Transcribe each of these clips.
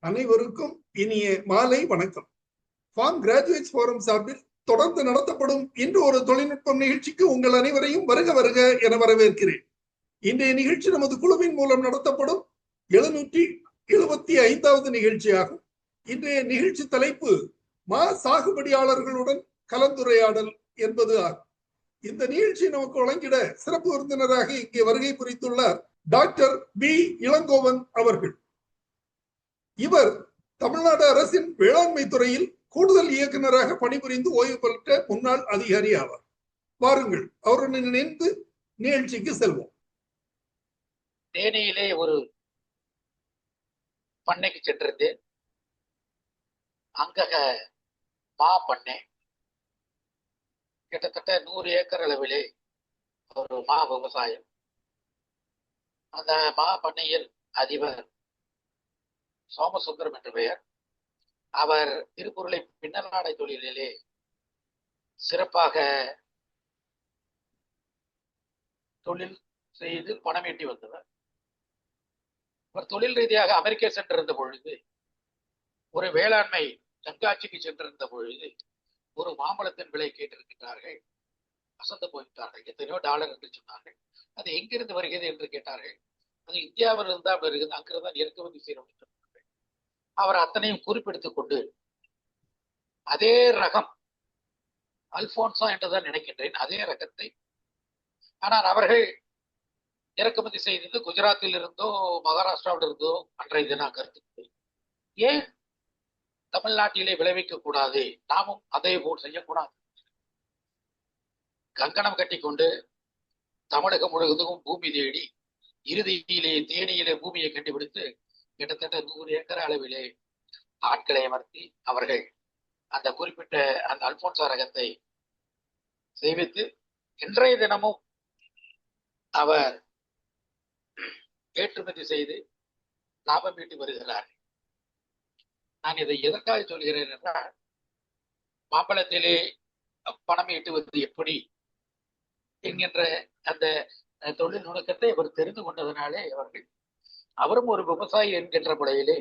அனைவருக்கும் இனிய மாலை வணக்கம். ஃபார்ம் கிராஜுவேட்ஸ் ஃபோரம் சார்பில் தொடர்ந்து நடத்தப்படும் இன்று ஒரு தொழில்நுட்பம் நிகழ்ச்சிக்கு உங்கள் அனைவரையும் வருக வருக என வரவேற்கிறேன். இன்றைய நிகழ்ச்சி நமது குழுவின் மூலம் நடத்தப்படும் 775வது நிகழ்ச்சியாகும். இன்றைய நிகழ்ச்சி தலைப்பு மா சாகுபடியாளர்களுடன் கலந்துரையாடல் என்பது ஆகும். இந்த நிகழ்ச்சி நமக்கு வழங்கிட சிறப்பு விருந்தினராக இங்கே வருகை புரிந்துள்ளார் டாக்டர் பி இளங்கோவன் அவர்கள். இவர் தமிழ்நாடு அரசின் வேளாண்மை துறையில் கூடுதல் இயக்குநராக பணிபுரிந்து ஓய்வு பெற்ற முன்னாள் அதிகாரி ஆவார். வாருங்கள், அவருடன் இணைந்து நிகழ்ச்சிக்கு செல்வோம். தேனியிலே ஒரு பண்ணைக்கு சென்றிருந்தேன். அங்க மா பண்ணை கிட்டத்தட்ட 100 ஏக்கர் அளவிலே ஒரு மா விவசாயம். அந்த மா பண்ணையில் அதிபர் சோமசுந்தரம் என்ற பெயர். அவர் திருக்குறளை பின்னலாடை தொழிலிலே சிறப்பாக தொழில் செய்து பணம் ஈட்டி வந்தவர். அவர் தொழில் ரீதியாக அமெரிக்கா சென்றிருந்த பொழுது, ஒரு வேளாண்மை கண்காட்சிக்கு சென்றிருந்த பொழுது ஒரு மாம்பழத்தின் விலை கேட்டிருக்கிறார்கள். அசந்து போய்விட்டார்கள். எத்தனையோ டாலர் என்று சொன்னார்கள். அது எங்கிருந்து வருகிறது என்று கேட்டார்கள். அது இந்தியாவில் இருந்தால் வருகிறது, அங்கிருந்தான் இறக்குமதி செய்யணும். அவர் அத்தனையும் குறிப்பெடுத்துக் கொண்டு அதே ரகம் அல்போன்சா என்றுதான் நினைக்கின்றேன், அதே ரகத்தை, ஆனால் அவர்கள் இறக்குமதி செய்தது குஜராத்தில் இருந்தோ மகாராஷ்டிராவில் இருந்தோ அன்றைய தினம் கருத்து. ஏன் தமிழ்நாட்டிலே விளைவிக்க கூடாது, நாமும் அதே போல் செய்யக்கூடாது? கங்கணம் கட்டி கொண்டு தமிழகம் முழுவதும் பூமி தேடி இறுதியிலே தேனியிலே பூமியை கண்டுபிடித்து கிட்டத்தட்ட 100 ஏக்கர் அளவிலே ஆட்களை அமர்த்தி அவர்கள் அந்த குறிப்பிட்ட அந்த அல்போன்சா ரகத்தை செய்வித்து இன்றைய தினமும் அவர் ஏற்றுமதி செய்து லாபம் ஈட்டி வருகிறார். நான் இதை எதற்காக சொல்கிறேன் என்றால், மாம்பழத்திலே பணம் ஈட்டுவது எப்படி என்கின்ற அந்த தொழில் நுணுக்கத்தை அவர் தெரிந்து கொண்டதனாலே அவரும் ஒரு விவசாயி என்கின்ற முறையிலே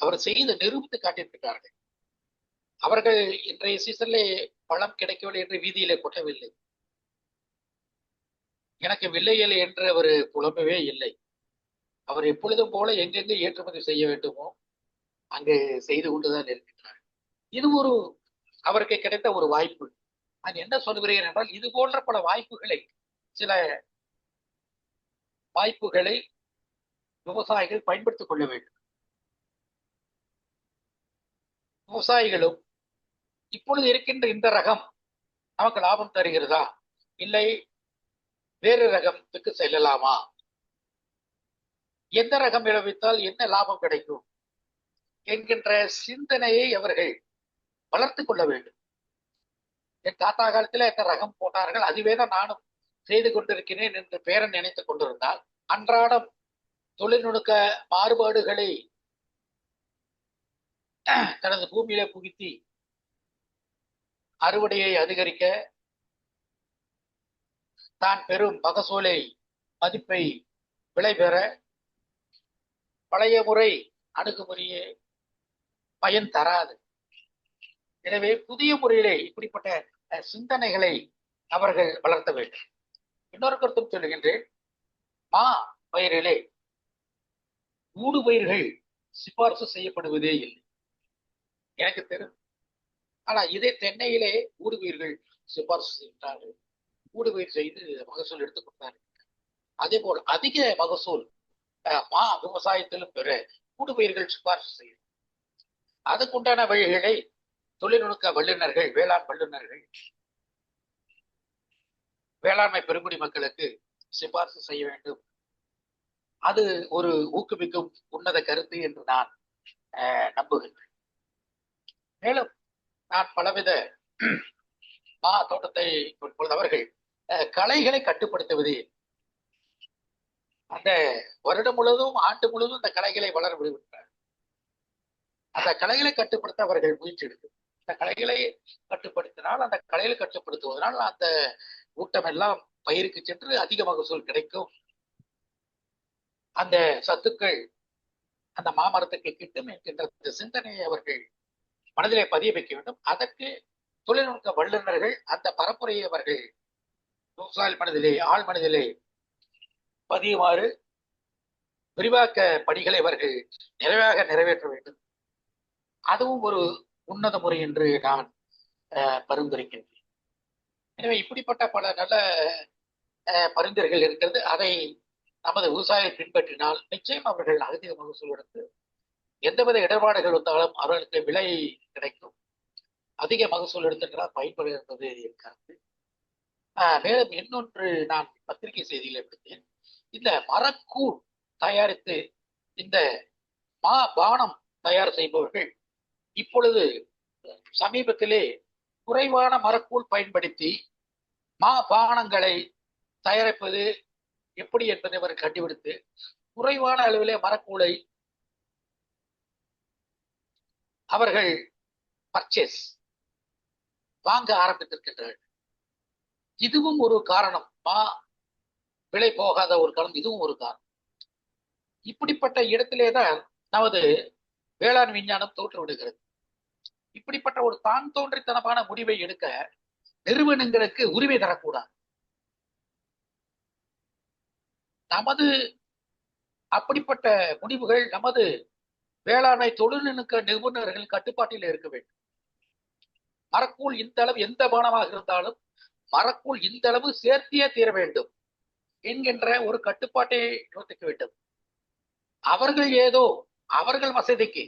அவர் செய்து நிரூபித்து காட்டியிருக்கிறார்கள். அவர்கள் இன்றைய சீசனிலே பழம் கிடைக்கவில்லை என்று வீதியிலே கொட்டவில்லை. எனக்கு வில்லையில்லை என்று அவர் புலம்பவே இல்லை. அவர் எப்பொழுதும் போல எங்கெங்கே ஏற்றுமதி செய்ய வேண்டுமோ அங்கு செய்து கொண்டுதான் இருக்கின்றார். இது அவருக்கு கிடைத்த ஒரு வாய்ப்பு. நான் என்ன சொல்கிறேன் என்றால், இது போன்ற பல சில வாய்ப்புகளை விவசாயிகள் பயன்படுத்திக் கொள்ள வேண்டும். விவசாயிகளும் இப்பொழுது இருக்கின்ற இந்த ரகம் நமக்கு லாபம் தருகிறதா, இல்லை வேறு ரகத்துக்கு செல்லலாமா, எந்த ரகம் விளைவித்தால் என்ன லாபம் கிடைக்கும் என்கின்ற சிந்தனையை அவர்கள் வளர்த்து கொள்ள வேண்டும். என் தாத்தா காலத்தில் எந்த ரகம் போட்டார்கள், அதுவேதான் நானும் செய்து கொண்டிருக்கிறேன் என்று பேரன் நினைத்துக் கொண்டிருந்தால், அன்றாடம் தொழில்நுட்ப மாறுபாடுகளை தனது பூமியிலே புகுத்தி அறுவடையை அதிகரிக்க, தான் பெரும் மகசூலை மதிப்பை விலை பெற பழைய முறை அணுகுமுறையே பயன் தராது. எனவே புதிய முறையிலே இப்படிப்பட்ட சிந்தனைகளை அவர்கள் வளர்த்த வேண்டும். இன்னொரு கருத்தும் சொல்லுகின்றேன். மா பயிரிலே ஊடுபயிர்கள் சிபார்சு செய்யப்படுவதே இல்லை, எனக்கு தெரியும். ஆனா இதே தென்னையிலே ஊடுபயிர்கள் சிபார்சு செய்கிறார்கள். ஊடுபயிர் செய்து மகசூல் எடுத்துக் கொண்டார்கள். அதே போல் அதிக மகசூல் மா விவசாயத்திலும் பெற ஊடுபயிர்கள் சிபார்சு செய்யும். அதுக்குண்டான வழிகளை தொழில்நுட்ப வல்லுநர்கள், வேளாண் வல்லுநர்கள், வேளாண்மை பெருங்குடி மக்களுக்கு சிபார்சு செய்ய வேண்டும். அது ஒரு ஊக்குவிக்கும் உன்னத கருத்து என்று நான் நம்புகின்றேன். மேலும் நான் பலவித மா தோட்டத்தை அவர்கள் களைகளை கட்டுப்படுத்துவது, அந்த வருடம் முழுவதும் ஆண்டு முழுவதும் அந்த களைகளை வளர விடுவிட்டார். அந்த களைகளை கட்டுப்படுத்த அவர்கள் முயற்சி எடுக்கும். அந்த களைகளை கட்டுப்படுத்தினால், அந்த களைகளை கட்டுப்படுத்துவதனால் அந்த ஊட்டம் எல்லாம் பயிருக்கு சென்று அதிக மகசூல் கிடைக்கும். அந்த சத்துக்கள் அந்த மாமரத்துக்கு கிட்டும் என்கின்ற சிந்தனையை அவர்கள் மனதிலே பதிய வைக்க வேண்டும். அதற்கு தொழில்நுட்ப வல்லுநர்கள் அந்த பரப்புரையை அவர்கள் விவசாய மனதிலே ஆழ் மனதிலே பதியுமாறு விரிவாக்க பணிகளை அவர்கள் நிறைவாக நிறைவேற்ற வேண்டும். அதுவும் ஒரு உன்னத முறை என்று நான் பரிந்துரைக்கின்றேன். எனவே இப்படிப்பட்ட பல நல்ல பரிந்துரைகள் இருக்கிறது. அதை நமது விவசாயிகள் பின்பற்றினால் நிச்சயம் அவர்கள் அதிக மகசூல் எடுத்து எந்தவித இடர்பாடுகள் வந்தாலும் அவர்களுக்கு விலை கிடைக்கும். அதிக மகசூல் எடுத்துக்கிறார் பயன்படுகிறது என்பது இருக்காது. மேலும் இன்னொன்று நான் பத்திரிகை செய்தியில் எடுத்தேன். இந்த மரக்கூழ் தயாரித்து இந்த பானம் தயார் செய்பவர்கள் இப்பொழுது சமீபத்திலே குறைவான மரக்கூழ் பயன்படுத்தி பானங்களை தயாரிப்பது எப்படி என்பதை அவர் கண்டுபிடித்து குறைவான அளவிலே மரக்கூழை அவர்கள் பர்ச்சேஸ் வாங்க ஆரம்பித்திருக்கின்றார்கள். இதுவும் ஒரு காரணம். விலை போகாத ஒரு காரணம், இதுவும் ஒரு காரணம். இப்படிப்பட்ட இடத்திலேதான் நமது வேளாண் விஞ்ஞானம் தோற்று விடுகிறது. இப்படிப்பட்ட ஒரு தான் தோன்றித்தனமான முடிவை எடுக்க நிறுவனங்களுக்கு உரிமை தரக்கூடாது. நமது அப்படிப்பட்ட முடிவுகள் நமது வேளாண்மை தொழில்நுட்ப நிபுணர்கள் கட்டுப்பாட்டில் இருக்க வேண்டும். மரக்கூழ் இந்த அளவு எந்த பானமாக இருந்தாலும் மரக்கூழ் இந்த அளவு சேர்த்தியே தீர வேண்டும் என்கின்ற ஒரு கட்டுப்பாட்டை யோசிக்க வேண்டும். அவர்கள் ஏதோ அவர்கள் வசதிக்கு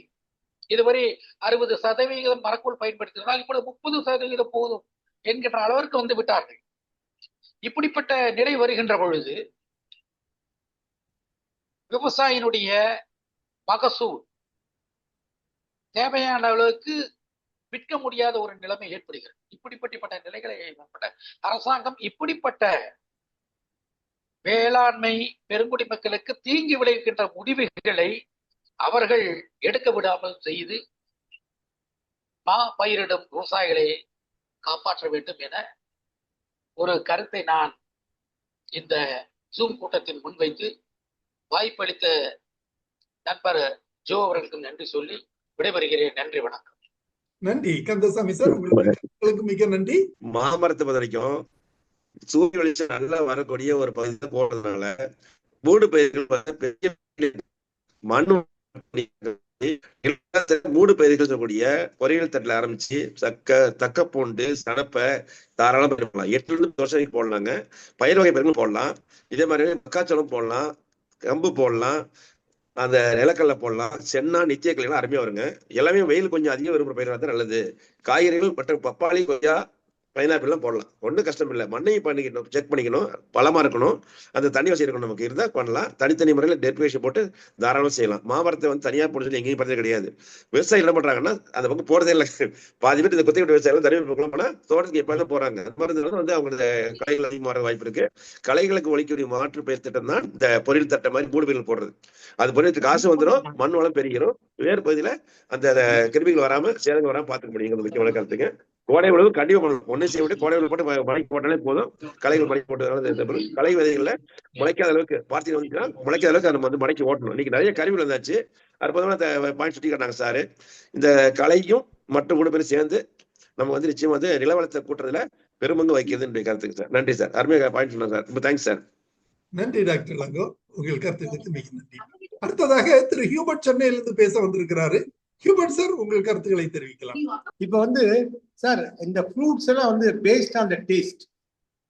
இதுவரை 60% மரக்கூழ் பயன்படுத்தினால் இப்பொழுது 30% போதும் என்கின்ற அளவிற்கு வந்து விட்டார்கள். இப்படிப்பட்ட நிலை வருகின்ற பொழுது விவசாயினுடைய மகசூல் தேவையான அளவுக்கு விற்க முடியாத ஒரு நிலைமை ஏற்படுகிறது. இப்படிப்பட்ட நிலைகளை அரசாங்கம் இப்படிப்பட்ட வேளாண்மை பெருங்குடி மக்களுக்கு தீங்கி விளைவிக்கின்ற முடிவுகளை அவர்கள் எடுக்க விடாமல் செய்து பயிரிடும் விவசாயிகளை காப்பாற்ற வேண்டும் என ஒரு கருத்தை நான் இந்த ஜூம் கூட்டத்தில் முன்வைத்து வாய்ப்பளித்த நண்பர் ஜோ அவர்களுக்கு நன்றி சொல்லி விடைபெறுகிறேன். நன்றி, வணக்கம். நன்றி கந்தசாமி சார், உங்களுக்கு மிக நன்றி. மாமரத்தை பொறுத்த வரைக்கும் சூரிய வெளிச்சம் நல்லா வரக்கூடிய ஒரு பகுதியை போடுறதுனால மூடு பயிர்கள் பெரிய மண் மூடு பயிர்கள் சொல்லக்கூடிய பொரியல் தட்டில் ஆரம்பிச்சு தக்கப்பூண்டு சனப்பை தாராளம் போடலாம். 8 வருஷம் போடலாங்க. பயிர் வகை பயிர்களும் போடலாம். இதே மாதிரி மக்காச்சோளம் போடலாம், கம்பு போடலாம், அந்த நிலக்கல்ல போடலாம், சென்னா நித்திய கிளைலாம் அருமையா வருங்க. எல்லாமே வெயில் கொஞ்சம் அதிகம் விரும்புகிற பயிர் தான் நல்லது. காய்கறிகள் மற்றும் பப்பாளி, கொய்யா, பைனாப்பிள் எல்லாம் போடலாம். ஒன்றும் கஷ்டம் இல்லை. மண்ணையும் பண்ணிக்கணும், செக் பண்ணிக்கணும், பழமா இருக்கணும், அந்த தண்ணி வசதி இருக்கணும். நமக்கு இருந்தால் பண்ணலாம். தனித்தனி முறையில் டெர்பிகேஷன் போட்டு தாராளமாக செய்யலாம். மாமரத்தை வந்து தனியாக போட்டு சொல்லி எங்கேயும் பார்த்தது கிடையாது. விவசாயம் என்ன பண்றாங்கன்னா அந்த பக்கம் போறதே இல்லை. பாதி பேர் இந்த குத்தகை விவசாயம் தனியாக போகலாம், ஆனால் தோட்டத்துக்கு எப்போ தான் போறாங்க. அந்த மாதிரி வந்து அவங்களோட கலைகள் அதிகமாக வர வாய்ப்பு இருக்கு. கலைகளுக்கு ஒழிக்கக்கூடிய மாற்று பயிர் திட்டம் தான் இந்த பொரியல் தட்டை மாதிரி மூடு பயிர்கள் போடுறது. அது பொரியலுக்கு காசு வந்துடும், மண் வளம் பெருகிறோம், வேறு பகுதியில அந்த கிருமிகள் வராம சேதங்கள் வராம பார்த்துக்க முடியும். முக்கியமான கருத்துங்க. கோடை உழவு கண்டிப்பா பண்ணணும். ஒன்னும் செய்ய விட்டு கோடை உழவு போட்டு மழைக்கு போட்டாலே போதும். களைகள் மழைக்கு போட்டதுனால களை விதைகள்ல முளைக்காத அளவுக்கு பார்த்து வந்துச்சுன்னா முளைக்காத அளவுக்கு நம்ம வந்து மழைக்கு ஓட்டணும். இன்னைக்கு நிறைய கருவிகள் வந்தாச்சு. அற்புதமான பாயிண்ட் சுட்டி காட்டாங்க சார். இந்த களையும் மற்றும் மூணு பேரும் சேர்ந்து நம்ம வந்து நிச்சயம் வந்து நிலவளத்தை கூட்டுறதுல பெருமங்கு வைக்கிறதுன்னு கருத்துக்கு சார். நன்றி சார், அருமையாக பாயிண்ட் சொன்னாங்க சார். ரொம்ப தேங்க்ஸ் சார். நன்றி டாக்டர் லங்கோ, உங்கள் கருத்துக்கு மிக நன்றி. அடுத்ததாக திரு ஹியூபர்ட் சென்னையிலிருந்து பேச வந்திருக்கிறாரு. ஹியூபர்ட் சார், உங்கள் கருத்துக்களை தெரிவிக்கலாம். இப்ப வந்து சார் இந்த ஃப்ரூட்ஸ் எல்லாம் வந்து பேஸ்ட் ஆன் த டேஸ்ட்.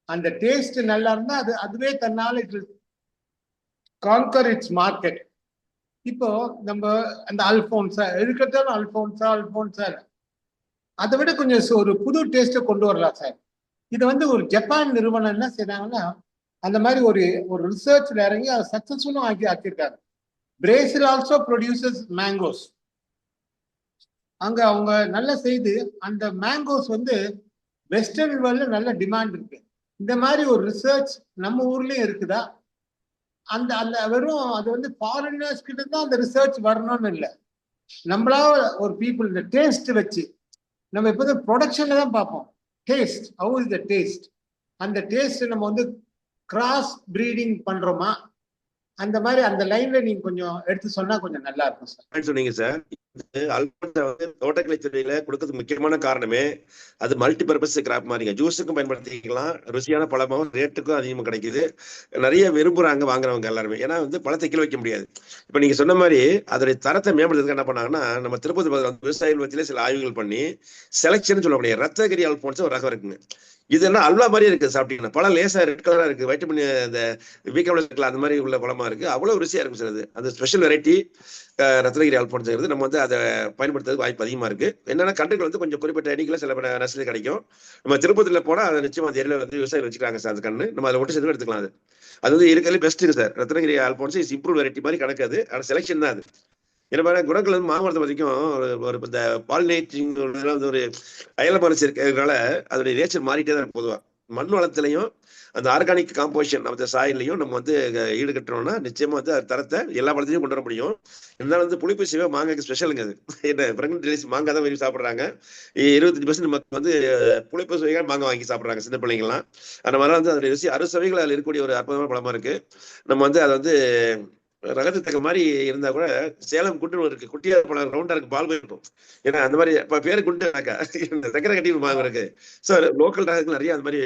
அந்த டேஸ்ட் நல்லா இருந்தா அதுவே தன்னால it will conquer it's market. இப்போ நம்ம அந்த அல்போன்சா இருக்கிறதாலும் அல்போன்சா அதை விட கொஞ்சம் ஒரு புது டேஸ்ட்டை கொண்டு வரலாம் சார். இது வந்து ஒரு ஜப்பான் நிறுவனம் என்ன செய்யறாங்கன்னா அந்த மாதிரி ஒரு ரிசர்ச்ல இறங்கி அதை சக்சஸ்ஃபுல்லும் ஆக்கியிருக்காங்க. Brazil also produces mangoes. அங்க அவங்க நல்லா செய்து அந்த மேங்கோஸ் வந்து வெஸ்டர்ன் வேர்ல்ட்ல நல்ல டிமாண்ட் இருக்கு. இந்த மாதிரி ஒரு ரிசர்ச் நம்ம ஊர்லயும் இருக்குதா? அந்த வெறும் அது வந்து ஃபாரினர்ஸ் கிட்ட தான் அந்த ரிசர்ச் வரணும்னு இல்லை. நம்மளா ஒரு பீப்புள் இந்த டேஸ்ட் வச்சு நம்ம இப்போ ப்ரொடக்ஷன்ல தான் பார்ப்போம். Taste, how is the taste? அந்த டேஸ்ட் நம்ம வந்து கிராஸ் ப்ரீடிங் பண்றோமா, அந்த மாதிரி அந்த லைன்ல நீங்க கொஞ்சம் எடுத்து சொன்னா கொஞ்சம் நல்லா இருக்கும் சார். சொன்னீங்க சார். அல்போன்சா வந்து தோட்டக்கலை துறையில கொடுக்கறதுக்கு முக்கியமான காரணமே அது மல்டி பர்பஸ் கிராப் மாதிரிங்க. ஜூஸுக்கும் பயன்படுத்திக்கலாம், ருசியான பழமாவும் ரேட்டுக்கும் அதிகமாக கிடைக்குது, நிறைய விரும்புறாங்க வாங்குறவங்க எல்லாருமே. ஏன்னா வந்து பழத்தை கீழ வைக்க முடியாது. இப்ப நீங்க சொன்ன மாதிரி அதோடைய தரத்தை மேம்படுத்துறதுக்கு என்ன பண்ணாங்கன்னா, நம்ம திருப்பதி விவசாயிகள் மத்தியில சில ஆய்வுகள் பண்ணி செலக்ஷன் சொல்லக்கூடிய ரத்னகிரி அல்போன்சா ஒரு ரகம் இருக்குங்க. இதெல்லாம் அல்வா மாதிரியே இருக்கு. சாப்பிட்டீங்கன்னா பழம் லேசா ரெட் கலரா இருக்கு, வைட்டமின் இந்த வீக்கம்ல அந்த மாதிரி உள்ள பழமா இருக்கு, அவ்வளவு ருசியா இருக்கும் சார். அது அந்த ஸ்பெஷல் வெரைட்டி ரத்னகிரி அல்போன்சாங்கிறது நம்ம வந்து அதை பயன்படுத்துறதுக்கு வாய்ப்பு அதிகமா இருக்கு. என்னன்னா கன்றுகள் வந்து கொஞ்சம் குறிப்பிட்ட எண்ணிக்கையில சில நர்சரி கிடைக்கும். நம்ம திருப்பதியில போனா அதை நிச்சயமா அந்த ஏரியால வந்து விவசாயிகள் வச்சுக்கிறாங்க சார். அது கண்ணு நம்ம அதை ஒட்டு சேர்த்து எடுத்துக்கலாம். அது வந்து இருக்கிறதுல பெஸ்ட்டுங்க சார். Ratnagiri Alphonso is improve variety மாதிரி கணக்காது, ஆனால் செலெக்ஷன் தான் அது. ஏன்னா குணங்கள் வந்து மாமரத்தை வரைக்கும் ஒரு இந்த பாலினேட்டிங் வந்து ஒரு அயல மரச்சு இருக்கிறதுனால அதோடைய நேச்சர் மாறிட்டே தான் பொதுவாக. மண் வளத்திலையும் அந்த ஆர்கானிக் காம்போசிஷன் நம்ம சாயிலையும் நம்ம வந்து ஈடுகட்டுறோம்னா நிச்சயமா வந்து அது தரத்தை எல்லா பழத்தையும் கொண்டு வர முடியும். இருந்தாலும் வந்து புளிப்பு சிவா மாங்காய்க்கு ஸ்பெஷலுங்க. அது என்ன பிரெக்னன்ட் லேடிஸ் மாங்காய் தான் விரும்பி சாப்பிட்றாங்க. 25% மக்கள் வந்து புளிப்பு சுவைகள் மாங்காய் வாங்கி சாப்பிட்றாங்க, சின்ன பிள்ளைங்கலாம். அந்த மாதிரி வந்து அதோடைய ருசி அறுசுவைகள் அதில் இருக்கக்கூடிய ஒரு அற்புதமான பழமா இருக்கு. நம்ம வந்து அதை வந்து ரகத்துக்கு தக்க மாதிரி இருந்தா கூட சேலம் குண்டு இருக்கு, குட்டியா பழம் ரவுண்டா இருக்கு, பால் இருக்கும். ஏன்னா அந்த மாதிரி பேரு குண்டு சக்கரை கட்டி மாங்க இருக்கு. ஸோ லோக்கல் ரகங்கள் நிறைய அந்த மாதிரி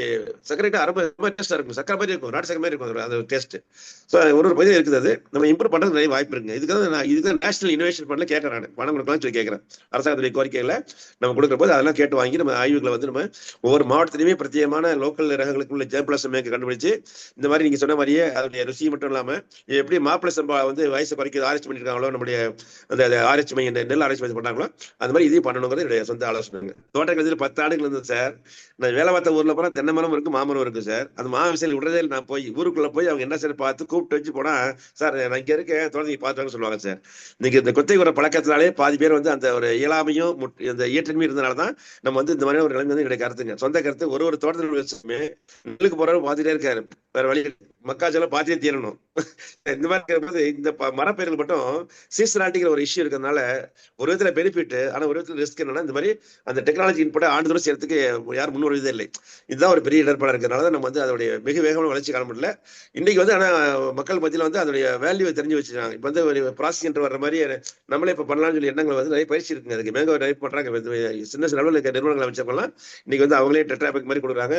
சக்கரை ரொம்ப டேஸ்டா இருக்கும், சக்கரை மாதிரி இருக்கும், நாட்டு சக்கரை மாதிரி இருக்கும் அந்த டேஸ்ட். ஸோ ஒரு பகுதி இருக்குது. அது நம்ம இம்ப்ரூவ் பண்றது நிறைய வாய்ப்பு இருக்குங்க. இதுக்கு நேஷனல் இனோவேஷன் பண்ணல கேட்கறேன், நான் பணம் கொடுக்கலாம்னு சொல்லி கேட்கறேன். அரசாங்கத்துடைய கோரிக்கைகளை நம்ம கொடுக்குற போது அதெல்லாம் கேட்டு வாங்கி நம்ம ஆய்வுகளை வந்து நம்ம ஒவ்வொரு மாவட்டத்திலுமே பிரத்யேகமான லோக்கல் ரகங்களுக்கு உள்ள ஜேம்பிளஸ் கண்டுபிடிச்சு இந்த மாதிரி நீங்க சொன்ன மாதிரியே அதனுடைய ருசி மட்டும் இல்லாம எப்படி மாப்பிள வந்து வயசை குறைக்க ஆராய்ச்சி பண்ணிருக்காங்களோ, நம்முடைய அந்த ஆராய்ச்சி மையம் நெல் ஆராய்ச்சி மையம் பண்ணாங்களோ அந்த மாதிரி இதையும் பண்ணணுங்கிறது என்னுடைய சொந்த ஆலோசனை. தோட்டக்கலையில் 10 ஆண்டுகள் இருந்தது சார். நான் வேலை பார்த்த ஊர்ல போனா தென்னை மரம் இருக்கு, மாமரம் இருக்கு சார். அந்த மாவிசையில் விடுறதே நான் போய் ஊருக்குள்ள போய் அவங்க என்ன சார் பார்த்து கூப்பிட்டு வச்சு போனா, சார் நான் இங்க இருக்கேன் தோட்டத்தை பார்த்துவாங்க சொல்லுவாங்க சார். இன்னைக்கு இந்த கொத்தை ஒரு பழக்கத்தினாலே பாதி பேர் வந்து அந்த ஒரு இயலாமையும் அந்த இயற்றன்மையும் இருந்தனாலதான் நம்ம வந்து இந்த மாதிரி ஒரு நிலைமை வந்து என்னுடைய கருத்துங்க, சொந்த கருத்து. ஒரு தோட்டத்தில் நெல்லுக்கு போறவங்க பார்த்துட்டே இருக்காரு, வேற வழி மக்காச்சோளம் பார்த்துட்டே தீரணும். இந்த மாதிரி இருக்கிறது இந்த மரப்பயிர்கள் மட்டும் சீசனாலிட்டிங்கிற ஒரு இஷ்யூ இருக்கிறதுனால ஒரு விதத்துல பெனிஃபிட், ஆனா ஒரு விதத்துல ரிஸ்க் என்னன்னா இந்த மாதிரி அந்த டெக்னாலஜி இன்புட் ஆண்டுதோறும் செய்யறதுக்கு யாரும் முன்வருவதே இல்லை. இதுதான் ஒரு பெரிய இடர்பாடு இருக்கிறதுனால நம்ம வந்து அதோடைய மிக வேகமான வளர்ச்சி காண முடியல இன்னைக்கு வந்து. ஆனா மக்கள் மத்தியில வந்து அதோடைய வேல்யூவை தெரிஞ்சு வச்சுருக்காங்க. இப்ப வந்து ஒரு ப்ராசஸ் வர்ற மாதிரி நம்மளே இப்ப பண்ணலாம்னு சொல்லி எண்ணங்கள் வந்து நிறைய பயிற்சி இருக்குங்க. அதுக்கு மேங்க நிறைய பண்றாங்க. சின்ன அளவில் இருக்க நிறுவனங்களை அமைச்சவங்கலாம் இன்னைக்கு வந்து அவங்களே டெட்ராபேக் மாதிரி கொடுக்குறாங்க,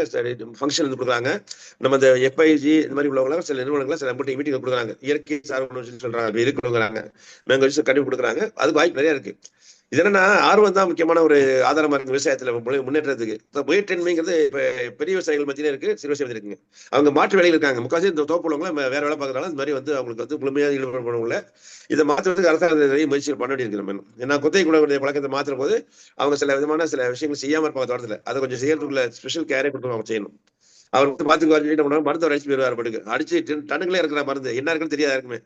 ஃபங்க்ஷன் வந்து கொடுக்குறாங்க. நம்ம இந்த எஃப்ஐஜி இந்த மாதிரி உள்ளவங்க சில நிறுவனங்கள் சில மீட்டிங் கொடுக்குறாங்க, இயற்கை சார்பு சொல்றாங்க, இது கொடுக்குறாங்க, நாங்க வச்சு கண்டிப்பா கொடுக்குறாங்க. அதுக்கு வாய்ப்பு நிறைய இருக்கு. இது என்னன்னா ஆர்வம் தான் முக்கியமான ஒரு ஆதாரமா இருக்கு விவசாயத்துல முன்னேற்றத்துக்கு. முயற்சிங்கிறது இப்ப பெரிய விவசாயிகள் மத்தியில இருக்கு, சிறு விவசாயம் இருக்குங்க. அவங்க மாற்று வேலையில் இருக்காங்க. முக்காசி இந்த தோப்புள்ளவங்க வேற வேலை பார்க்கறதால இந்த மாதிரி வந்து அவங்களுக்கு வந்து முழுமையாக ஈடுபடுறவங்கள இதை மாற்றுறதுக்கு அரசாங்கம் நிறைய முயற்சிகள் பண்ண வேண்டியிருக்கு. நம்ம ஏன்னா கொத்தை கூட பழக்கத்தை மாற்றுற போது அவங்க சில விதமான சில விஷயங்கள் செய்யாம இருப்பாங்க தோட்டத்துல. அதை கொஞ்சம் செய்யறதுக்குள்ள ஸ்பெஷல் கேரே கொடுத்து அவங்க செய்யணும். அவர் வந்து பாத்துக்கு மருத்துவர் அடிச்சு போயிருவார், படுக்கு அடிச்சு டன்னுங்களே இருக்கிற மருந்து என்ன இருக்குன்னு தெரியாது யாருக்குமே.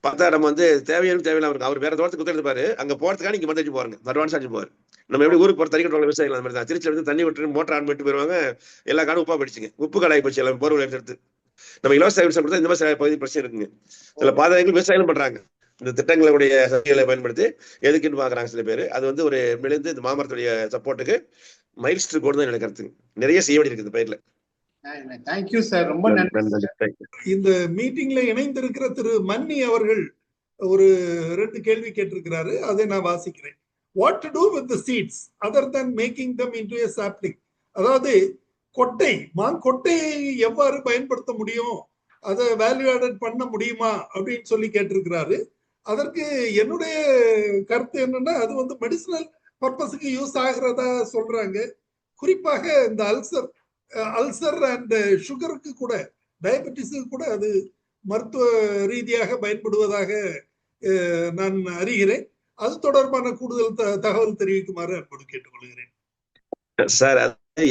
பார்த்தா நம்ம வந்து தேவையான தேவையில்லாம இருக்கும். அவர் வேற தோட்டத்துக்கு குத்து எடுப்பாரு, அங்க போறதுக்காக நீங்க மருந்து அடிச்சு போறாங்க, அட்வான்ஸ் அடிச்சு போவார். நம்ம எப்படி ஊருக்கு போற தறிக்கட்டுவாங்க விவசாயிகள் அந்த மாதிரி தான். திருச்சியில வந்து தண்ணி விட்டு மோட்டர் ஆன் பண்ணிட்டு போயிருவாங்க, எல்லா காடும் உப்பா படிச்சுங்க, உப்பு கடாய் போச்சு எல்லாம் போர்வல் எடுத்து. நம்ம இலவச கொடுத்தா இந்த மாதிரி பகுதி பிரச்சனை இருக்குங்க. சில பாதகங்கள் விவசாயிகளும் பண்றாங்க. இந்த திட்டங்களுடைய சக்திகளை பயன்படுத்தி எதுக்குன்னு பாக்குறாங்க சில பேர். அது வந்து ஒரு விழுந்து இந்த மாமரத்துடைய சப்போர்ட்டுக்கு மைல்ஸ்ட் கோடு தான் எனக்கு கருத்து. நிறைய செய்ய வேண்டி இருக்குது பயிர்ல. தேங்க்யூ சார், ரொம்ப நன்றி. இந்த மீட்டிங்ல இணைந்திருக்கிற திரு மன்னி அவர்கள் ஒரு 2 கேள்வி கேட்டிருக்கிறாரு, அதை நான் வாசிக்கிறேன். What to do with the seeds other than making them into a sapling? அதாவது மாங்கொட்டையை எவ்வாறு பயன்படுத்த முடியும், அதை வேல்யூ ஆடட் பண்ண முடியுமா அப்படின்னு சொல்லி கேட்டிருக்கிறாரு. அதற்கு என்னுடைய கருத்து என்னன்னா, அது வந்து மெடிசினல் பர்பஸுக்கு யூஸ் ஆகிறதா சொல்றாங்க. குறிப்பாக இந்த அல்சர் அண்ட் சுகருக்கு கூட, டயபெட்டிஸுக்கு கூட அது மருத்துவ ரீதியாக பயன்படுவதாக நான் அறிகிறேன். அது தொடர்பான கூடுதல் தகவல் தெரிவிக்குமாறு அன்போடு கேட்டுக்கொள்கிறேன். சார்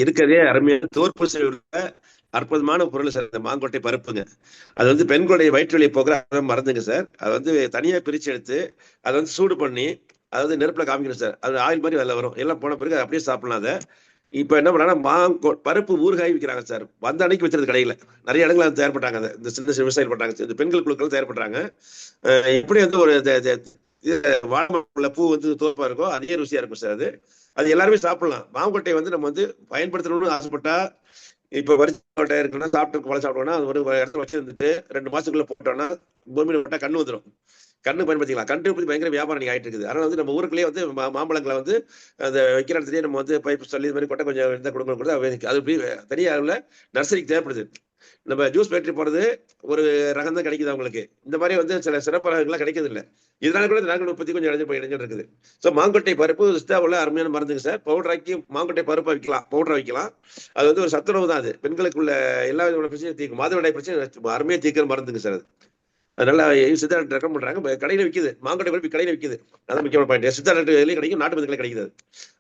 இருக்கிறதே அருமையான தோற்பு உள்ள அற்புதமான பொருள் சார் இந்த மாங்கொட்டை பருப்புங்க. அது வந்து பெண்களுடைய வயிற்று வலி போகிற மறந்துங்க சார். அது வந்து தனியா பிரிச்சு எடுத்து அதை வந்து சூடு பண்ணி அதாவது நெருப்புல காமிக்கணும் சார். அது ஆயில் மாதிரி அதில் வரும். எல்லாம் போன பிறகு அப்படியே சாப்பிடலாம். அதை இப்ப என்ன பண்ணாங்கன்னா பருப்பு ஊறுகாய் விற்கிறாங்க சார். வந்த அன்னைக்கு வச்சிருந்த கடையில நிறைய இடங்கள் அது தயார் பண்றாங்க. இந்த சின்ன விவசாயம் பண்றாங்க, இந்த பெண்கள் குழுக்கள் தயார் பண்றாங்க. எப்படி வந்து ஒரு வாழை பூ வந்து தோப்பா இருக்கோ அதே ருசியா இருக்கும் சார். அது எல்லாருமே சாப்பிடலாம். மாங்கொட்டையை வந்து நம்ம வந்து பயன்படுத்தணும்னு ஆசைப்பட்டா இப்ப வரிசை இருக்குன்னா சாப்பிட்டு பழம் சாப்பிட்டோம்னா அது ஒரு இடத்துல வச்சிருந்துட்டு 2 மாசத்துக்குள்ள போட்டோம்னா பூமியில போட்டா கண்ணு வந்துடும். கண்ணு பயன்படுத்திக்கலாம். கண்டு பத்தி பயங்கர வியாபாரம் நீங்க ஆயிட்டு இருக்குது. அதனால வந்து நம்ம ஊருக்குள்ளேயே வந்து மாம்பழங்களை வந்து அந்த வைக்கிற இடத்துலயே நம்ம வந்து பைப் சொல்லி இது மாதிரி கொட்டை கொஞ்சம் இருந்தா கொடுக்கணும் கூட அது தனியா உள்ள நர்சரிக்கு தேவைப்படுது. நம்ம ஜூஸ் ஃபேக்டரி போறது ஒரு ரகம் தான் கிடைக்குது அவங்களுக்கு. இந்த மாதிரி வந்து சில சிறப்பு ரகங்கள்லாம் கிடைக்கிறது இல்லை. இதனால கூட நாங்கள் உற்பத்தி கொஞ்சம் இடைஞ்சு இருக்குது. ஸோ மாங்கொட்டை பருப்பு சித்தாவுல அருமையான மருந்துங்க சார். பவுடராக்கி மாங்கொட்டை பருப்பை வைக்கலாம், பவுடரை வைக்கலாம். அது வந்து ஒரு சத்துணவு தான். அது பெண்களுக்குள்ள எல்லா விதமான பிரச்சனையும் தீர்க்கும். மாதவிடாய் பிரச்சனை அருமையா தீர்க்கிற மருந்துங்க சார். அது அதனால சித்தா ரெக்கமெண்ட் பண்றாங்க. கடையில விற்குது, மாங்கொட்டை பருப்பு கடையில விற்குது. அதான் முக்கியமான பாயிண்ட். சித்தா கிடைக்கும், நாட்டு மருந்துகளை கிடைக்குது.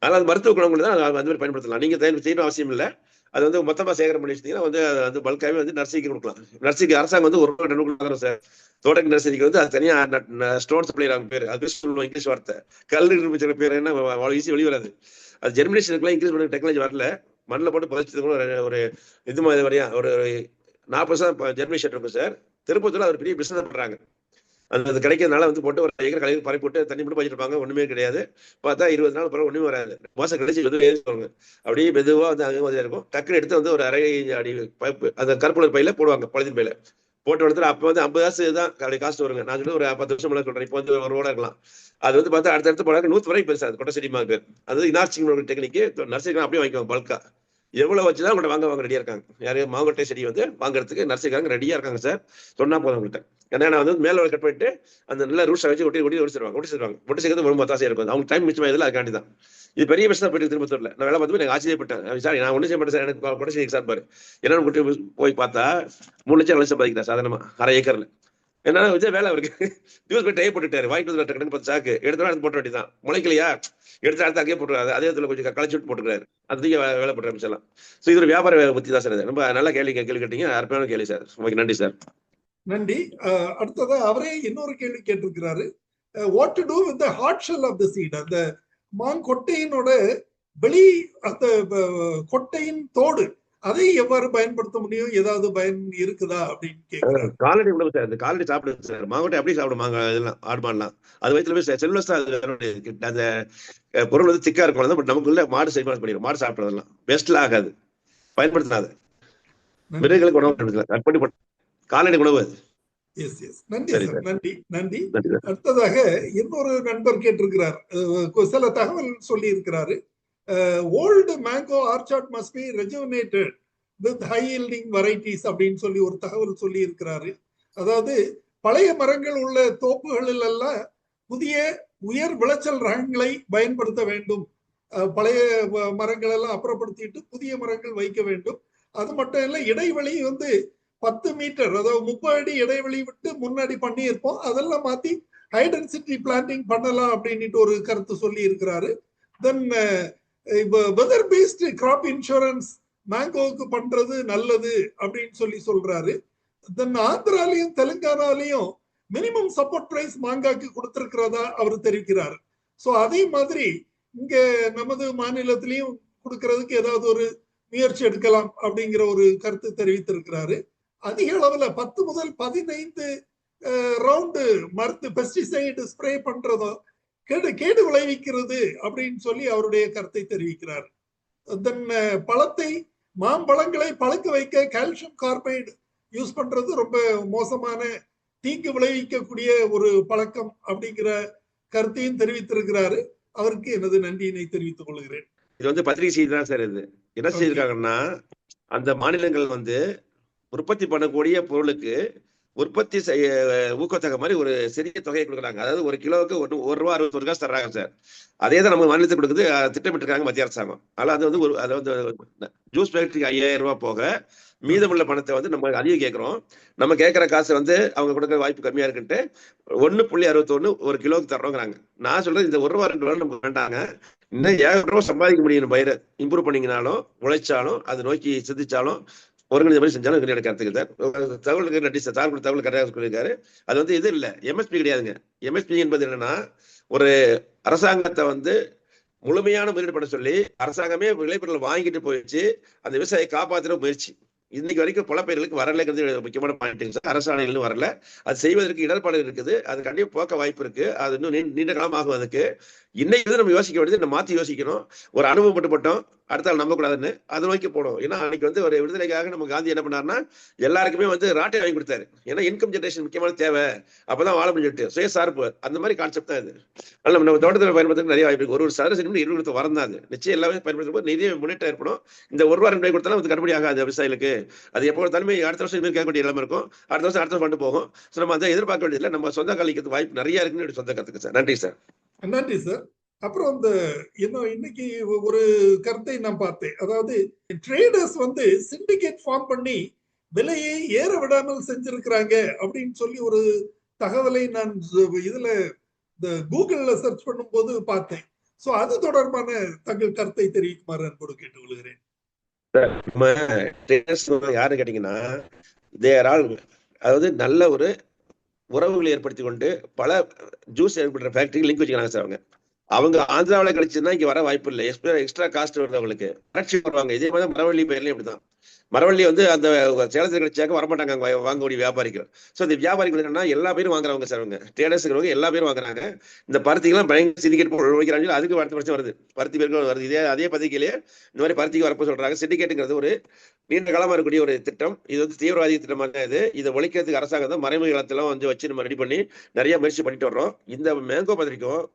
அதனால அது மருத்துவ குணங்கள் தான் அந்த மாதிரி பயன்படுத்தலாம். நீங்க செய்யணும் அவசியம் இல்லை. அது வந்து மொத்தமா சேகரம் பண்ணி வச்சிட்டீங்கன்னா வந்து அது வந்து பல்காவே வந்து நர்சரிக்கு கொடுக்கலாம். நர்சரிக்கு அரசாங்கம் வந்து 1 ரூபாய் 2 கொடுக்குறோம் சார். தோட்டக்கு நர்சரிக்கு வந்து அது தனியா ஸ்டோன் சப்ளையர் ஆகும் பேர். அது சொல்லுவோம் இங்கிலீஷ் வார்த்தை. கல் நிரூபிச்ச பேர் என்ன அவ்வளவு ஈஸி வெளி வராது. அது ஜெர்மினேஷனுக்குலாம் இன்க்ரீஸ் பண்ண டெக்னாலஜி வரல. மண்ணில் போட்டு புதைச்சது கூட ஒரு இது மாதிரி வரையா ஒரு 40% ஜெர்மினேஷன் இருக்கும் சார். திருப்பத்தூர்ல ஒரு பெரிய பிசினஸ் பண்றாங்க. அது கிடைக்கிறதுனால வந்து போட்டு ஒரு ஏக்கர் கலையில் பறி போட்டு தண்ணி மட்டும் வச்சிருப்பாங்க. ஒண்ணுமே கிடையாது. பார்த்தா 20 நாள் பிறகு ஒண்ணுமே வராது. மாசம் கழிச்சு சொல்லுவாங்க. அப்படியே மெதுவா வந்து அங்கே இருக்கும். டக்குனு எடுத்து வந்து ஒரு 1/2 அடி பைப்பு அந்த கருப்புலர் பையில போடுவாங்க, பொலிதீன் பையில போட்டு எடுத்துட்டு அப்ப வந்து 50 காசு தான் அப்படி காசு வருங்க. நான் சொல்லி ஒரு 10 வருஷம் முன்னாடி சொல்றேன். இப்போ வந்து 1 ரூபா இருக்கலாம். அது வந்து பார்த்தா அடுத்தடுத்து போனாங்க 100 வரைக்கும் பெருசாது. கொட்டை செடிமா பேர். அது இனார்ச்சிங் டெக்னிக்கு. நர்சரிக்கு அப்படியே வாங்கிக்குவாங்க பல்கா. எவ்வளவு வச்சுதான் உங்கள்கிட்ட வாங்க ரெடியா இருக்காங்க. யாரு மாங்கொட்டை செடி வந்து வாங்குறதுக்கு நர்சரிக்காரங்க ரெடியா இருக்காங்க சார். சொன்னா போதும் உங்கள்கிட்ட. ஏன்னா நான் வந்து மேல கட் பண்ணிட்டு அந்த நல்ல ரூட்ஸ் வச்சு ஒட்டிச்சிருவாங்க. ஒட்டி சேர்க்கறது ரொம்ப மத்தாசையா இருக்கும். அவங்க டைம் மிச்சம் ஆகுதுல, அதுக்காண்டி தான். இது பெரிய பிரச்சனை போயிட்டு திரும்பத்தூர்ல. நான் வேலை பார்த்து எனக்கு ஆச்சரியப்பட்டேன். சார் நான் ஒன்றும் செய்ய மாட்டேன் சார், எனக்கு கொட்டை செடி சார் பாரு என்னன்னு கூட்டி போய் பார்த்தா 3 லட்சம் சம்பாதிக்கிறா சாதாரணமா 1/2 ஏக்கர்ல. என்ன விஜய் வேலை அவருக்கு ஜூஸ் போய் டை போட்டுட்டாரு. வாங்கிட்டு வந்து 10 சாக்கு எடுத்தோட அது போட்ட வேண்டியதான். முளைக்கலையா எடுத்து அடுத்து அங்கேயே போட்டுருக்காரு. அதே இடத்துல கொஞ்சம் களைச்சு விட்டு போட்டுக்கிறாரு. அதுக்கு வேலை போட்டு ஆரம்பிச்சிடலாம். ஸோ இது ஒரு வியாபார புத்தி தான் சார். இது ரொம்ப நல்ல கேள்வி கேட்டீங்க. அற்புதமான கேள்வி சார். உங்களுக்கு நன்றி சார். நன்றி. அடுத்ததா அவரே இன்னொரு கேள்வி கேட்டிருக்கிறாரு. What to do with the hard shell of the seed? அந்த மாங்கொட்டையினோட வெளி அந்த கொட்டையின் தோடு அதை எவ்வாறு பயன்படுத்த முடியும்? ஏதாவது பயன் இருக்குதா அப்படின்னு கேட்கிறாரு. காலடி உணவு சார். இந்த காலடி சாப்பிடுது சார். மாங்கொட்டை அப்படியே சாப்பிடுவாங்க. இதெல்லாம் ஆடுமாடலாம் அது வயிற்றுல போய் செல்வஸ் அந்த பொருள் வந்து திக்கா இருக்கும். பட் நமக்குள்ள மாடு செரிமானம் பண்ணிடும். மாடு சாப்பிட்றதெல்லாம் பெஸ்ட்ல ஆகாது. பயன்படுத்தினாது மிருகங்களுக்கு உணவு கட் பண்ணி கால்நடை உணவு. நன்றி சார். நன்றி. அடுத்ததாக இன்னொரு நண்பர் கேட்டிருக்கிறார். சில தகவல் சொல்லி இருக்கிறாரு. Old mango orchard must be rejuvenated with high yielding varieties அப்படின்னு சொல்லி ஒரு தகவல் சொல்லி இருக்கிறாரு. அதாவது பழைய மரங்கள் உள்ள தோப்புகளில் எல்லாம் புதிய உயர் விளைச்சல் ரகங்களை பயன்படுத்த வேண்டும். பழைய மரங்கள் எல்லாம் அப்புறப்படுத்திட்டு புதிய மரங்கள் வைக்க வேண்டும். அது மட்டும் இல்ல, இடைவெளி வந்து 10 மீட்டர், அதாவது 30 அடி இடைவெளி விட்டு முன்னாடி பண்ணி இருப்போம். அதெல்லாம் மாத்தி ஹை டென்சிட்டி பிளான்டிங் பண்ணலாம் அப்படின்ட்டு ஒரு கருத்து சொல்லி இருக்கிறாரு. தென் வெதர் பேஸ்டு கிராப் இன்சூரன்ஸ் மேங்கோவுக்கு பண்றது நல்லது அப்படின்னு சொல்லி சொல்றாரு. தென் ஆந்திராலையும் தெலுங்கானாலையும் மினிமம் சப்போர்ட் பிரைஸ் மாங்காய்க்கு கொடுத்திருக்கிறதா அவர் தெரிவிக்கிறார். ஸோ அதே மாதிரி இங்க நமது மாநிலத்திலையும் கொடுக்கறதுக்கு ஏதாவது ஒரு முயற்சி எடுக்கலாம் அப்படிங்கிற ஒரு கருத்து தெரிவித்திருக்கிறாரு. அதிக அளவுல 10 முதல் 15 ரவுண்டு மருந்து பெஸ்டிசைடு ஸ்ப்ரே பண்றதோ கேடு விளைவிக்கிறது அப்படின்னு சொல்லி அவருடைய கருத்தை தெரிவிக்கிறார். தென் மாம்பழங்களை பழுக்க வைக்க கால்சியம் கார்பைடு யூஸ் பண்றது ரொம்ப மோசமான தீங்கு விளைவிக்கக்கூடிய ஒரு பழக்கம் அப்படிங்கிற கருத்தையும் தெரிவித்திருக்கிறாரு. அவருக்கு எனது நன்றியினை தெரிவித்துக் கொள்கிறேன். இது வந்து பத்திரிகை செய்தி தான் சார். இது என்ன செய்திருக்காங்கன்னா, அந்த மாநிலங்கள் வந்து உற்பத்தி பண்ணக்கூடிய பொருளுக்கு உற்பத்தி செய்ய ஊக்கத்தொகை மாதிரி ஒரு சிறிய தொகையை கொடுக்குறாங்க. அதாவது 1 கிலோவுக்கு 1 ரூபா 61 காசு தர்றாங்க சார். அதே தான் நம்ம மாநிலத்துக்கு கொடுக்குது திட்டமிட்டிருக்காங்க மத்திய அரசாங்கம். அதனால அது வந்து அதை வந்து ஜூஸ் ஃபேக்டரிக்கு 5000 ரூபாய் போக மீதமுள்ள பணத்தை வந்து நம்ம அதிகம் கேட்கிறோம். நம்ம கேட்கிற காசு வந்து அவங்க கொடுக்குற வாய்ப்பு கம்மியா இருக்குன்ட்டு 1.61 1 கிலோவுக்கு தர்றோங்கிறாங்க. நான் சொல்றது இந்த 1 ரூபா 2 ரூபா நமக்கு வேண்டாங்க. இன்னும் 1000 ரூபாய் சம்பாதிக்க முடியும். பயிரை இம்ப்ரூவ் பண்ணிங்கனாலும் உழைச்சாலும் அது நோக்கி சிந்திச்சாலும் ஒருங்கிணைந்த மாதிரி செஞ்சாலும் எனக்கு கருத்துக்கு சார். தகவலுக்கு நன்றி சார். தகவல் கரெக்டாக சொல்லியிருக்காரு. அது வந்து இது இல்லை, எம்எஸ்பி கிடையாதுங்க. எம்எஸ்பி என்பது என்னன்னா, ஒரு அரசாங்கத்தை வந்து முழுமையான முதலீடு பண்ண சொல்லி அரசாங்கமே விளைபொருள் வாங்கிட்டு போயிடுச்சு அந்த விவசாயியை காப்பாற்றுற முயற்சி. இன்னைக்கு வரைக்கும் புலப்பெயர்களுக்கு வரலைங்கிறது முக்கியமான பாயிண்ட் சார். அரசாணைகள் வரல, அது செய்வதற்கு இடர்பாடு இருக்குது, அது கண்டிப்பா போக்க வாய்ப்பு இருக்கு, அது இன்னும் நீண்ட காலம் ஆகும். அதுக்கு இன்னைக்கு நம்ம யோசிக்க வேண்டியது, நம்ம மாத்தி யோசிக்கணும். ஒரு அனுபவப்பட்டுப்பட்டோம், அடுத்த ஆள் நம்ப கூடாதுன்னு அதை நோக்கி போடும். ஏன்னா அன்னைக்கு ஒரு விடுதலைக்காக நம்ம காந்தி என்ன பண்ணாருன்னா எல்லாருக்குமே ராட்டை வாங்கி கொடுத்தாரு. ஏன்னா இன்கம் ஜெனரேஷன் முக்கியமான தேவை, அப்பதான் வாழ முடிஞ்சுட்டு சுயசார்பு, அந்த மாதிரி கான்செப்ட் தான் இது. அதனால நம்ம தோட்டத்தில் பயன்படுத்த நிறைய வாய்ப்பு இருக்கு. ஒரு சதவீதம் 20 வரம் தான் அது. நிச்சயம் எல்லாமே பயன்படுத்தும் போது நிறைய முன்னேற்றம் ஏற்படும். இந்த ஒரு வாரம் கொடுத்தாலும் அது கட்டுப்படி ஆகாது விவசாயிகளுக்கு. அது எப்போ தலைமை அடுத்த வருஷம் கேட்க வேண்டிய இல்லாம இருக்கும், அடுத்த வருஷம் கொண்டு போகும். நம்ம அதை எதிர்பார்க்க வேண்டியதில்லை, நம்ம சொந்த காலிக்கு வாய்ப்பு நிறைய இருக்குன்னு சொந்த கருத்துக்கு சார். நன்றி சார். நன்றி சார். அப்புறம் இன்னைக்கு ஒரு கருத்தை நான் பார்த்தேன். அதாவது ட்ரேடர்ஸ் சிண்டிகேட் ஃபார்ம் பண்ணி விலையை ஏற விடாமல் செஞ்சிருக்கிறாங்க அப்படின்னு சொல்லி ஒரு தகவலை நான் இதுல கூகுள்ல சர்ச் பண்ணும் போது பார்த்தேன். சோ அது தொடர்பான தங்கள் கருத்தை தெரிவிக்குமாறு அன்போடு கேட்டுக்கொள்கிறேன். யாரு கேட்டீங்கன்னா அதாவது நல்ல ஒரு உறவுகளை ஏற்படுத்தி கொண்டு பல ஜூஸ் ஏற்படுற ஃபேக்டரி லிங்க் வச்சுக்கிறாங்க சார். அவங்க ஆந்திராவில் கிடைச்சதுன்னா இங்க வர வாய்ப்பு இல்லை, எக்ஸ்ட்ரா காஸ்ட் வருது அவங்களுக்கு, வறட்சி வருவாங்க. இதே மாதிரி மரவள்ளி பயிர்லையும் அப்படிதான். மரவள்ளி அந்த சேலத்தில் கிடைச்சாக்க வரமாட்டாங்க வாங்கக்கூடிய வியாபாரிகள். ஸோ இந்த வியாபாரிகள் என்னன்னா எல்லா பேரும் வாங்குறவங்க சார். அவங்க ட்ரேடர்ஸ்ங்கிறவங்க எல்லா பேரும் வாங்குறாங்க. இந்த பருத்திக்கெல்லாம் பயங்கர சிண்டிகேட் வைக்கிறாங்க, அதுக்கு அடுத்த வருஷம் வருது, பருத்தி பேருக்கு வருது. அதே பத்திரிகையிலேயே இந்த மாதிரி பருத்திக்கு வரப்போ சொல்றாங்க. சிண்டிகேட்டுங்கிறது ஒரு நீண்ட காலமா இருக்கக்கூடிய ஒரு திட்டம். இது தீவிரவாதி திட்டமாக தான் இது. இதை ஒழிக்கிறதுக்கு அரசாங்கம் தான் மறைமுக காலத்தெல்லாம் வச்சு நம்ம ரெடி பண்ணி நிறைய முயற்சி பண்ணிட்டு வர்றோம். இந்த மேங்கோ பத்திரிக்கும்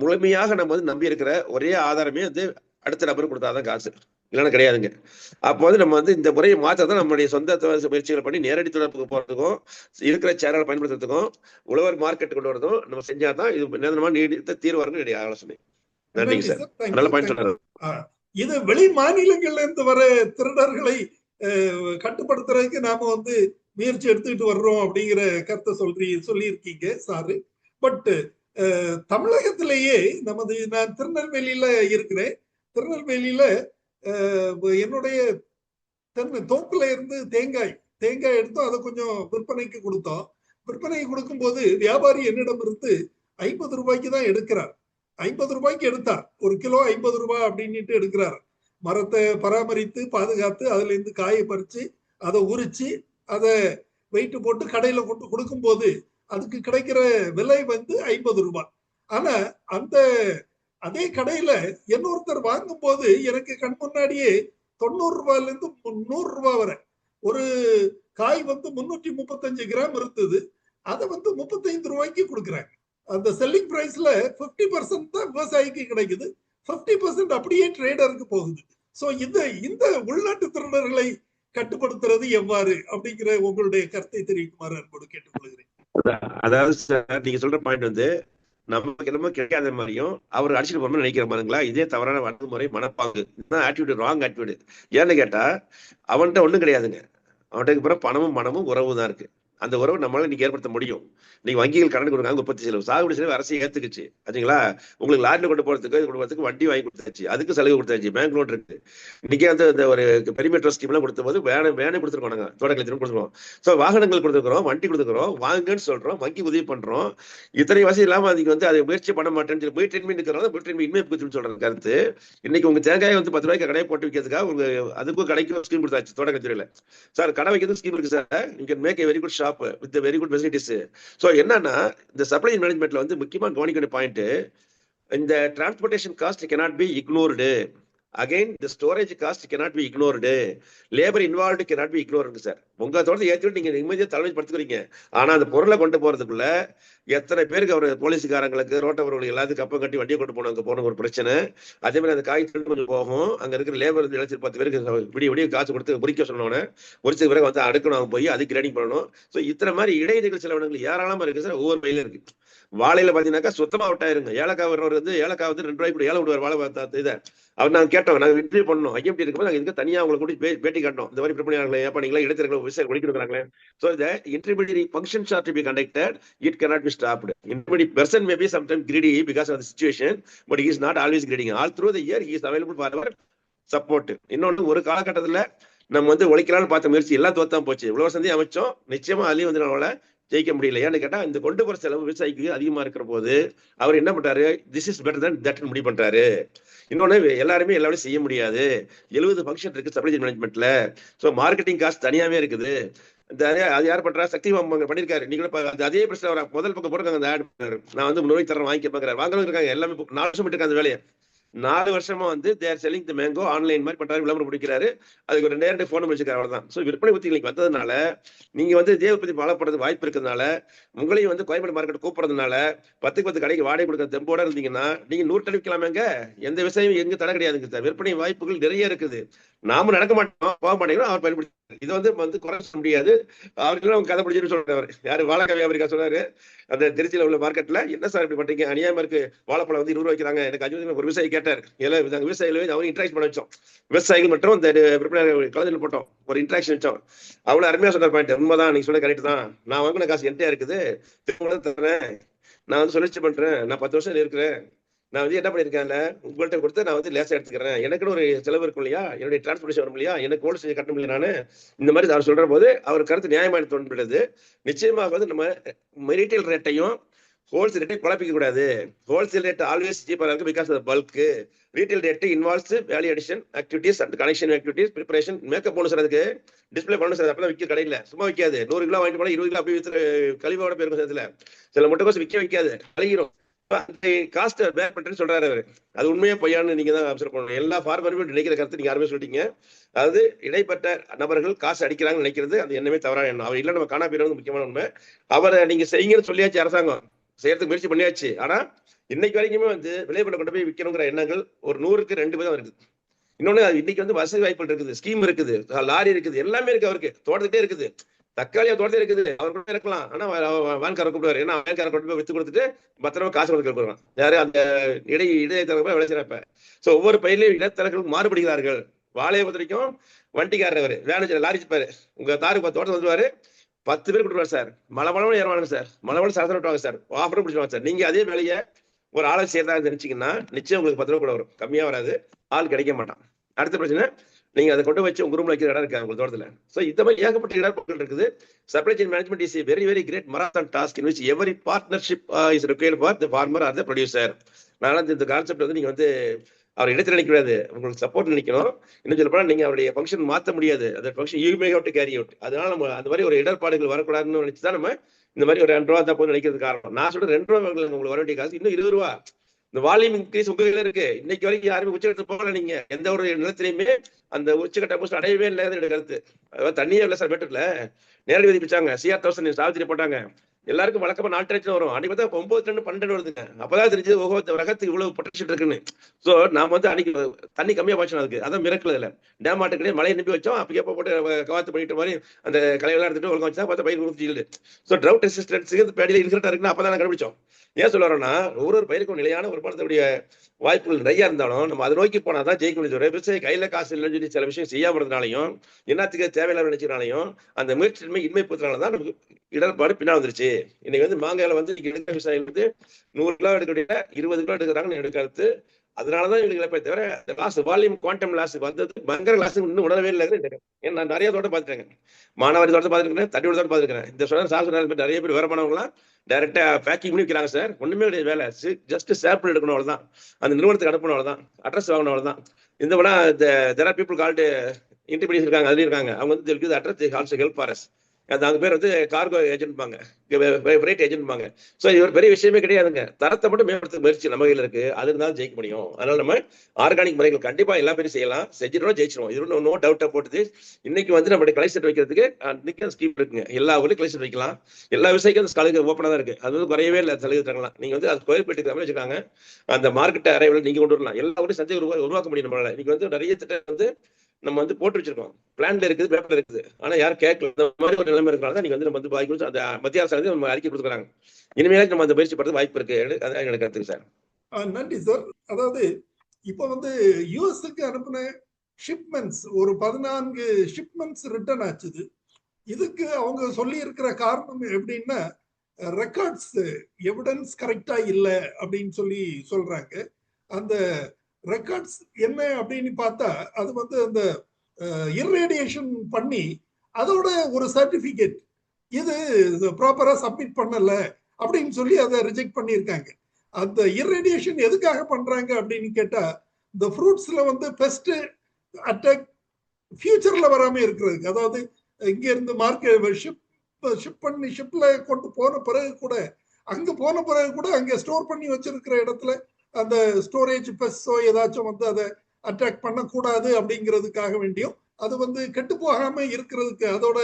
முழுமையாக நம்ம நம்பி இருக்கிற ஒரே ஆதாரமே அடுத்த நபருக்கு கொடுத்தாதான் காசு, இல்லைன்னா கிடையாதுங்க. அப்போ நம்ம இந்த முறையை மாற்றதான் நம்மளுடைய சொந்த முயற்சிகள் பண்ணி நேரடி தொடர்புக்கு போறதுக்கும் இருக்கிற சேனலை பயன்படுத்துறதுக்கும் உழவர் மார்க்கெட் கொண்டு வரதும் நம்ம செஞ்சாதான் இது நிரந்தரமா நீடித்த தீர்வு வரும்னு என்னுடைய ஆலோசனை. நன்றிங்க சார். நல்ல பாயிண்ட் சொன்னாரு. இது வெளி மாநிலங்கள்ல இருந்து வர திருடர்களை கட்டுப்படுத்துறதுக்கு நாம முயற்சி எடுத்துக்கிட்டு வர்றோம் அப்படிங்கிற கருத்தை சொல்லி இருக்கீங்க சாரு. பட் தமிழகத்திலேயே நான் திருநெல்வேலியில இருக்கிறேன். திருநெல்வேலியில என்னுடைய தோப்புல இருந்து தேங்காய் எடுத்தோம், அதை கொஞ்சம் விற்பனைக்கு கொடுத்தோம். விற்பனைக்கு கொடுக்கும் போது வியாபாரி என்னிடம் இருந்து 50 ரூபாய்க்கு தான் எடுக்கிறார். 50 ரூபாய்க்கு எடுத்தார், ஒரு கிலோ 50 ரூபாய் அப்படின்ட்டு எடுக்கிறார். மரத்தை பராமரித்து பாதுகாத்து அதுல இருந்து காயை பறிச்சு அதை உரிச்சு அதை வெயிட்டு போட்டு கடையில கொண்டு கொடுக்கும் போது அதுக்கு கிடைக்கிற விலை 50 ரூபாய். ஆனா அதே கடையில இன்னொருத்தர் வாங்கும் போது எனக்கு கண் முன்னாடியே 90 ரூபாயில இருந்து 100 ரூபாய் வரை ஒரு காய் 335 கிராம் இருந்தது, அதை 35 ரூபாய்க்கு கொடுக்குறாங்க. அந்த செல்லிங் பிரைஸ்ல 50% தான் விவசாயிக்கு கிடைக்குது, 50% அப்படியே ட்ரேடருக்கு போகுது. சோ இந்த உள்நாட்டு திருடர்களை கட்டுப்படுத்துறது எவ்வாறு அப்படிங்கிற உங்களுடைய கருத்தை தெரிவிக்குமாறு அன்போடு கேட்டுக்கொள்கிறேன். அதாவது சார் நீங்க சொல்ற பாயிண்ட் நமக்கு என்னமோ கிடைக்காத மாதிரியும் அவர் அடிச்சுட்டு போறோம்னு நினைக்கிற மாதிரிங்களா, இதே தவறான அணுகுமுறை மனப்பாங்கு, ஆட்டிடியூட், ராங் ஆட்டிடியூடு. ஏன்னு கேட்டா அவன்கிட்ட ஒண்ணும் கிடையாதுங்க, அவன்கிட்ட பிறகு பணமும் மனமும் உறவு தான் இருக்கு. அந்த உறவு நம்மளால இன்னைக்கு ஏற்படுத்த முடியும். இன்னைக்கு வங்கிகள் கடன் கொடுக்காங்க, உற்பத்தி செலவு, சாகுபடி செலவு அரசு ஏத்துக்குச்சு. சரிங்களா, உங்களுக்கு லாரில கொண்டு போறதுக்கு வண்டி வாங்கி கொடுத்தாச்சு, அதுக்கு செலவு கொடுத்தாச்சு, பேங்க் லோன் இருக்கு. இன்னைக்கு அந்த ஒரு பெரிமீட்டர் ஸ்கீம் எல்லாம் கொடுத்த போது வேனை கொடுத்துருக்கோம், நாங்க தோட்டக்கலை கொடுத்துருக்கோம். ஸோ வாகனங்கள் கொடுத்துருக்கிறோம், வண்டி கொடுத்துக்கிறோம், வாங்குன்னு சொல்றோம், வங்கி உதவி பண்றோம். இத்தனை வசதி இல்லாம அதுக்கு அதை முயற்சி பண்ண மாட்டேன்னு சொல்லி இன்மை சொல்ற கருத்து. இன்னைக்கு உங்க தேங்காய் 10 ரூபாய்க்கு கடையை போட்டு வைக்கிறதுக்காக உங்க அதுக்கும் கடைக்கும் ஸ்கீம் கொடுத்தாச்சு தோட்டக்கலைத்துறையில. சார் கடை வைக்கிறது ஸ்கீம் இருக்கு sir, you can make a very good shop with the very good facilities. So என்னன்னா இந்த சப்ளை மேனேஜ்மெண்ட்ல முக்கியமா கவனிக்க வேண்டிய பாயிண்ட், இந்த transportation cost cannot be ignored. Again, the storage cost cannot be ignored. Labor involved cannot be ignored sir. உங்க தோட்டத்தை ஏற்றிட்டு நீங்க நிம்மதியா தலைமை படுத்துக்கிறீங்க, ஆனா அந்த பொருளை கொண்டு போறதுக்குள்ள எத்தனை பேருக்கு அவர் போலீஸ்காரங்களுக்கு ரோட்டவர்களுக்கு எல்லாத்துக்கும் கப்பம் கட்டி வண்டியை கொண்டு போன ஒரு பிரச்சனை. அதே மாதிரி அந்த காய் திருட்டு கொஞ்சம் போகும், அங்க இருக்கிற லேபர் 10 பேருக்கு விடிய காசு கொடுத்து உரிக்க சொன்னோன்னே உரிச்ச பிறகு அடுக்கணும், போய் அதுக்கு கிரேடிங் பண்ணணும். ஸோ இத்தனை மாதிரி இடைநிலை செலவினங்கள் ஏராளமா இருக்கு சார். ஒவ்வொரு வயலும் இருக்கு. வாழையில பாத்தீங்கன்னாக்கா சுத்தமா விட்டாயிருங்க. ஏலக்காய் வர்றவர் ஏலக்காய் 2 ரூபாய்க்கு கூட ஏழை விடுவார் வாழை. இதை அவர் நாங்க கேட்டோம், நாங்க இன்டர்வியூ பண்ணோம், ஐஎம்டி இருக்கும்போது நாங்க இதுக்கு தனியா அவங்களை கூட்டி பேட்டி காட்டோம். இந்த மாதிரி பிரச்சனையாளர்களே ஏப்பா நீங்களா இடத்துல விவசாயம் ஒழிக்கிறாங்களே. ஸோ இந்த intermediary functions are to be conducted, it cannot be stopped. Intermediary person may be sometimes greedy because of the situation, but he is not always greedy. All through the year he is available for our support. இன்னொன்று, ஒரு காலகட்டத்துல நம்ம ஒழிக்கலாம்னு பார்த்த முயற்சி எல்லாம் தோத்தான் போச்சு. இவ்வளவு சந்தி அமைச்சோம், நிச்சயமா அதுலயும் நம்மளால ஜெயிக்க முடியல. ஏன்னு கேட்டா இந்த கொண்டு போற செலவு விவசாயிக்கு அதிகமா இருக்கிற போது அவர் என்ன பண்றாரு, this is better than that முடிவு பண்றாரு. இன்னொன்னு எல்லாருமே எல்லாரும் செய்ய முடியாது. 70 ஃபங்க்ஷன் இருக்கு சப்ளை செயின் மேனேஜ்மெண்ட்ல. ஸோ மார்க்கெட்டிங் காஸ்ட் தனியாவே இருக்குது. அது யார் பண்றா, சக்தி பண்ணிருக்காரு. நீங்களும் அதே பிரச்சனை முதல் பக்கம் போட்டுருக்காங்க அந்த ஆட். நான் வந்து நோய் தரம் வாங்கி பாக்குறாரு, வாங்கணும் இருக்காங்க எல்லாமே 4 வருஷம் இருக்காங்க அந்த வேலையை. 4 வருஷமா வந்து தேர் செல்லிங் தி மேங்கோ ஆன்லைன் மாதிரி பண்றாரு, விளம்பரம் பிடிக்கிறாரு. அதுக்கு ஒரு நேரடி போன் வச்சிருக்காரு, அவ்வளவுதான். ஸோ விற்பனை உத்தி இன்னைக்கு வந்ததுனால நீங்க வந்து இதே உற்பத்தி பாலப்படுறது வாய்ப்பு இருக்கிறதுனால உங்களையும் வந்து கோயம்பேடு மார்க்கெட் கூப்பிடுறதுனால 10 கடைக்கு வாடகை கொடுக்குற தெம்போட இருந்தீங்கன்னா நீங்க 100 டன் விற்கலாமேங்க. எந்த விவசாயம் எங்க தடை கிடையாதுங்க சார். விற்பனை வாய்ப்புகள் நிறைய இருக்குது. நாம நடக்க மாட்டோம், போக மாட்டேங்கிறோம். அவர் பயன்படுத்தி இது வந்து குறை சொல்ல முடியாது. அவர்களும் அவங்க கதை பிடிச்சிட்டு சொல்றாரு. யாரு வாழைக்காய் வியாபாரிக்கா சொன்னாரு அந்த திருச்சியில உள்ள மார்க்கெட்ல, என்ன சார் இப்படி பண்றீங்க, அநியாயமா இருக்கு, வாழைப்பழம் வந்து 20 வைக்கிறாங்க. எனக்கு 5 ஒரு விவசாயி கேட்டார். எல்லாம் விவசாயிகளை அவங்க இன்ட்ராக்ட் பண்ண வச்சோம், விவசாயிகள் மற்றும் இந்த விற்பனை கலந்துல போட்டோம், ஒரு இன்ட்ராக்ஷன் வச்சோம். அவ்வளவு அருமையா சொன்ன பாயிண்ட். உண்மைதான், நீங்க சொல்ல கரெக்ட் தான். நான் வாங்கின காசு என்கிட்ட இருக்குது, திரும்ப தரேன். நான் வந்து சொல்லிச்சு பண்றேன், நான் 10 வருஷம் இருக்கிறேன். நான் வந்து என்ன பண்ணிருக்கேன்ல, உங்கள்கிட்ட கொடுத்து நான் வந்து லேசா எடுத்துக்கிறேன். எனக்குன்னு ஒரு செலவு இருக்கும் இல்லையா, என்னுடைய டிரான்ஸ்போர்டேஷன் வரும் இல்லையா, எனக்கு கோல்டு செஞ்சு கட்ட முடியல. நான் இந்த மாதிரி அவர் சொல்ற போது அவர் கருத்து நியாயமான தோன்றுகிறது. நிச்சயமாக வந்து நம்ம ரீட்டைல் ரேட்டையும் ஹோல்சேல் ரேட்டையும் குழப்பிக்க கூடாது. ஹோல்சேல் ரேட் ஆல்வேஸ் சீப்பரா இருக்கு because of bulk. Retail rate involves value addition activities and connection activities, preparation, makeup bonus, அதுக்கு டிஸ்பிளே பண்ணணும் சார். அப்பதான் விற்க கடையில் சும்மா விற்காது. 100 கிலோ வாங்கிட்டு போனா 20 கிலோ அப்படி விற்று கழிவோட போயிருக்கும் சேர்த்துல. சில முட்டைக்கோசு விற்க வைக்காது, கழிகிறோம். காஸ்ட் பேக் பண்றேன்னு சொல்றாரு அவரு. அது உண்மையா பொய்யான்னு நீங்க தான் அப்சர்வ் பண்ணணும். எல்லா ஃபார்மரும் நினைக்கிற கருத்து நீங்க யாருமே சொல்லிட்டீங்க. அதாவது இடைப்பட்ட நபர்கள் காசு அடிக்கிறாங்கன்னு நினைக்கிறது அது என்னமே தவறான எண்ணம். அவர் இல்ல நம்ம காணா போயிறது முக்கியமான உண்மை. அவரை நீங்க செய்யுங்கன்னு சொல்லியாச்சு, அரசாங்கம் செய்யறதுக்கு முயற்சி பண்ணியாச்சு. ஆனா இன்னைக்கு வரைக்குமே வந்து விளைபட கொண்டு போய் விற்கணுங்கிற எண்ணங்கள் ஒரு 100க்கு 2 பேர் இருக்குது. இன்னொன்னு இன்னைக்கு வந்து வசதி வாய்ப்புகள் இருக்குது, ஸ்கீம் இருக்குது, லாரி இருக்குது, எல்லாமே இருக்கு. அவருக்கு தோட்டத்துட்டே இருக்குது, தக்காளியா தோட்டத்தே இருக்குது. அவர் கூட இருக்கலாம். ஆனா வேன்காரர் கூப்பிடுவாரு. ஏன்னா வேன்காரர் கொண்டு போய் வித்து கொடுத்துட்டு பத்திரமா காசு கொடுத்து கொடுக்குறான். யாரு அந்த இடைத்தரகர் விளைச்சிறப்ப. சோ ஒவ்வொரு பயிலையும் இடைத்தரகர்கள் மாறுபடுகிறார்கள். வாழையை பொறுத்த வரைக்கும் வண்டிக்காரர் வேலை லாரி பாரு, உங்க தாருக்கு தோட்டம் வந்துருவாரு, 10 பேர் கொடுத்துருவாரு சார். மழை ஏறுவாங்க சார், மழை சரசர விட்டுவாங்க சார், ஆஃபரும் பிடிச்சிருவாங்க சார். நீங்க அதே வேலையை ஒரு ஆளை செய்யறதா நினைச்சீங்கன்னா நிச்சயம் உங்களுக்கு 10 ரூபா கூட வரும், கம்மியா வராது. ஆள் கிடைக்க மாட்டான். அடுத்த பிரச்சனை, நீங்க அதை கொண்டு வச்சு உங்க ரூம்ல வைக்கிற இடம் இருக்கு உங்களுக்கு தோட்டத்துல. சோ இந்த மாதிரி ஏகப்பட்ட இடர்கள் இருக்குது. Supply chain management is very very great marathon task in which every partnership is required for the farmer or the producer. அதனால இந்த கான்செப்ட் வந்து நீங்க வந்து அவர் இடத்துல நினைக்கூடாது, உங்களுக்கு சப்போர்ட் நினைக்கணும். இன்னும் சொல்ல போனா நீங்க அவருடைய ஃபங்க்ஷன் மாற்ற முடியாது. அந்த function you may have to carry out. அதனால நம்ம அந்த மாதிரி ஒரு இடர்பாடுகள் வரக்கூடாதுன்னு நினைச்சுதான் நம்ம இந்த மாதிரி ஒரு 2 ரூபா தான் போய் நினைக்கிறது காரணம். நான் சொல்ற 2 ரூபா உங்களுக்கு வர வேண்டிய காசு இன்னும் 20 ரூபா. இந்த வால்யூம் இன்க்ரீஸ் உங்க கையில இருக்கு. இன்னைக்கு வரைக்கும் யாருமே உச்சகட்டத்துக்கு போகல. நீங்க எந்த ஒரு நிலத்திலையுமே அந்த உச்சகட்ட போஸ்ட் அடையவே இல்லை. என்னுடைய கருத்து அதாவது தண்ணியே இல்லை சார். பெட்ரோல்ல நேரடி விதிப்பிச்சாங்க, CR1000 சாவித்திரி போட்டாங்க. எல்லாருக்கும் வழக்கமா 4 டன் வரும். அன்னைக்கு பார்த்தா 9 டன் 12 வருதுங்க. அப்பதான் தெரிஞ்சது ஓஹோ ரகத்துக்கு இவ்வளவு பொட்டன்ஷியல் இருக்குன்னு. சோ நாம வந்து அன்னைக்கு தண்ணி கம்மியா போச்சு. அதுக்கு அதான் மிரக்கல். இல்ல டேம் ஆட்டுக்கிட்டே மழையை நம்பி வச்சோம். அப்போ போட்டு கவாத்து பண்ணிட்டு மாதிரி அந்த கலையெல்லாம் எடுத்துட்டு ஒழுங்கா வச்சா பார்த்தா பயிர் கொடுத்து. ஸோ ட்ரவுட் ரெசிஸ்டன்ஸ் பேடியில் இருக்கிறதா இருக்குன்னு அப்பதான் கண்டுபிடிச்சோம். ஏன் சொல்ல வரோம்னா ஒரு பயிருக்கும் நிலையான வருமானத்துடைய வாய்ப்புகள் நிறைய இருந்தாலும் நம்ம அதை நோக்கி போனாதான் ஜெயிக்க முடியும். விவசாயி கையில காசு இல்லைன்னு சொல்லி சில விஷயம் செய்யாம இருந்தனாலையும் என்னத்துக்கு தேவையில்லாம நினைச்சனாலையும் அந்த முயற்சியின்மை இன்மை போதுனாலதான் நமக்கு இடர்பாடு பின்னா வந்துருச்சு. இன்னைக்கு வந்து மாங்காயில வந்து எடுக்கிற விவசாயிகள் வந்து 100 கிலோ எடுக்க 20 கிலோ எடுக்கிறாங்கன்னு எடுக்கிறது. அதனாலதான் இவங்களுக்கு இழப்பை தவிர லாஸ் வால்யூம் குவாண்டம் லாஸ் வந்தது பயங்கர லாஸ் இன்னும் உணரவே இல்லை. ஏன்னா நான் நிறைய தோட்டம் பார்த்துட்டேங்க, மாணவரி தோட்டம் பார்த்துருக்கேன், தட்டியோட தோட்டம் பார்த்துருக்கேன். இந்த சொன்ன சார் நிறைய பேர் வேற மாணவங்களாம் டைரக்டா பேக்கிங் பண்ணி வைக்கிறாங்க சார். ஒண்ணுமே கிடையாது வேலை, ஜஸ்ட் சாம்பிள் எடுக்கணும் அவ்வளவுதான், அந்த நிறுவனத்துக்கு அனுப்பணும் அவ்வளவுதான், அட்ரஸ் வாங்கணும் அவ்வளவுதான். இந்த விட தேர் ஆர் பீப்புள் கால்டு இன்டர்பிரிஸ் இருக்காங்க, அதுலயும் இருக்காங்க. அவங்க வந்து address also help for us. அந்த பேர் வந்து கார்கோ ஏஜென்ட் பாங்க, ஃப்ரைட் ஏஜென்ட் பாங்க. ஸோ இது ஒரு பெரிய விஷயமே கிடையாதுங்க. தரத்தை மட்டும் மேம்படுத்த முயற்சி நம்ம கையில் இருக்கு, அது இருந்தாலும் ஜெயிக்க முடியும். அதனால நம்ம ஆர்கானிக் முறைகள் கண்டிப்பா எல்லா பேரும் செய்யலாம், செஞ்சிடும் ஜெயிச்சிடும். இது நோ டவுட்டா போட்டுது. இன்னைக்கு வந்து நம்மளுடைய கலெக்ஷன் வைக்கிறதுக்கு அன்னைக்கு ஸ்கீம் இருக்குங்க. எல்லா ஊர்லயும் கலெக்ஷன் வைக்கலாம். எல்லா விவசாயிக்கும் அந்த ஸ்கூலுக்கு ஓப்பனா தான் இருக்கு. அது வந்து குறையவே இல்லை, சலுகை தரலாம். நீங்க வந்து அது ஸ்கொயர் ஃபீட்டுக்கு வச்சிருக்காங்க. அந்த மார்க்கெட் அரைவல் நீங்க கொண்டு வரலாம். எல்லா ஊரையும் சந்தை உருவாக்க முடியும் நம்மளால. இன்னைக்கு வந்து நிறைய திட்டம் வந்து நம்ம வந்து போட்டு வச்சிருக்கோம், பிளான்ல இருக்குது, பேப்பர்ல இருக்குது. ஆனா யாரும் கேட்கல. இந்த மாதிரி ஒரு நிலைமை இருக்கிறாங்க. நீங்க வந்து நம்ம வந்து பாதிக்கும் அந்த மத்திய அரசு நம்ம அறிக்கை கொடுக்குறாங்க. இனிமேல் நம்ம அந்த பயிற்சி படுறது வாய்ப்பு இருக்கு. அதான் எனக்கு கருத்து சார். நன்றி சார். அதாவது இப்ப வந்து யுஎஸ்க்கு அனுப்பின ஷிப்மெண்ட்ஸ் ஒரு 14 ஷிப்மெண்ட்ஸ் ரிட்டர்ன் ஆச்சுது. இதுக்கு அவங்க சொல்லி இருக்கிற காரணம் எப்படின்னா ரெக்கார்ட்ஸ் எவிடன்ஸ் கரெக்டா இல்லை அப்படின்னு சொல்லி சொல்றாங்க. அந்த ரெக்கார்ட்ஸ் என்ன அப்படின்னு பார்த்தா அது வந்து அந்த இர்ரேடியேஷன் பண்ணி அதோட ஒரு சர்டிபிகேட் இது ப்ராப்பரா சப்மிட் பண்ணல அப்படின்னு சொல்லி அதை ரிஜெக்ட் பண்ணியிருக்காங்க. அந்த இர்ரேடியேஷன் எதுக்காக பண்றாங்க அப்படின்னு கேட்டா, இந்த ஃப்ரூட்ஸ்ல வந்து பெஸ்ட் அட்டாக் ஃபியூச்சர்ல வராம இருக்கிறதுக்கு. அதாவது இங்க இருந்து மார்க்கெட் ஷிப்ல கொண்டு போன பிறகு கூட, அங்க போன பிறகு கூட அங்க ஸ்டோர் பண்ணி வச்சிருக்கிற இடத்துல அந்த ஸ்டோரேஜ் பெஸ்ஸோ ஏதாச்சும் வந்து அதை அட்டாக் பண்ணக்கூடாது அப்படிங்கிறதுக்காக வேண்டியும், அது வந்து கெட்டு போகாம இருக்கிறதுக்கு, அதோட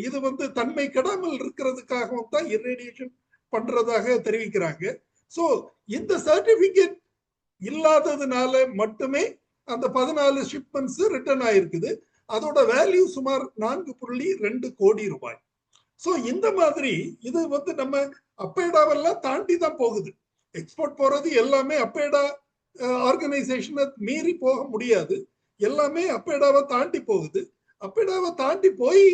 இது வந்து தன்மை கெடாமல் இருக்கிறதுக்காகவும் தான் இர்ரேடியேஷன் பண்றதாக தெரிவிக்கிறாங்க. சோ இந்த சர்டிபிகேட் இல்லாததுனால மட்டுமே அந்த 14 ஷிப்மெண்ட்ஸ் ரிட்டர்ன் ஆயிருக்குது. அதோட வேல்யூ சுமார் 4.2 கோடி ரூபாய். சோ இந்த மாதிரி இது வந்து நம்ம அப்பேடாவெல்லாம் தாண்டி தான் போகுது. எக்ஸ்போர்ட் போறது எல்லாமே அப்பேடா ஆர்கனைசேஷனை மீறி போக முடியாது. எல்லாமே அப்பேடாவை தாண்டி போகுது. அப்பேடாவை தாண்டி போய்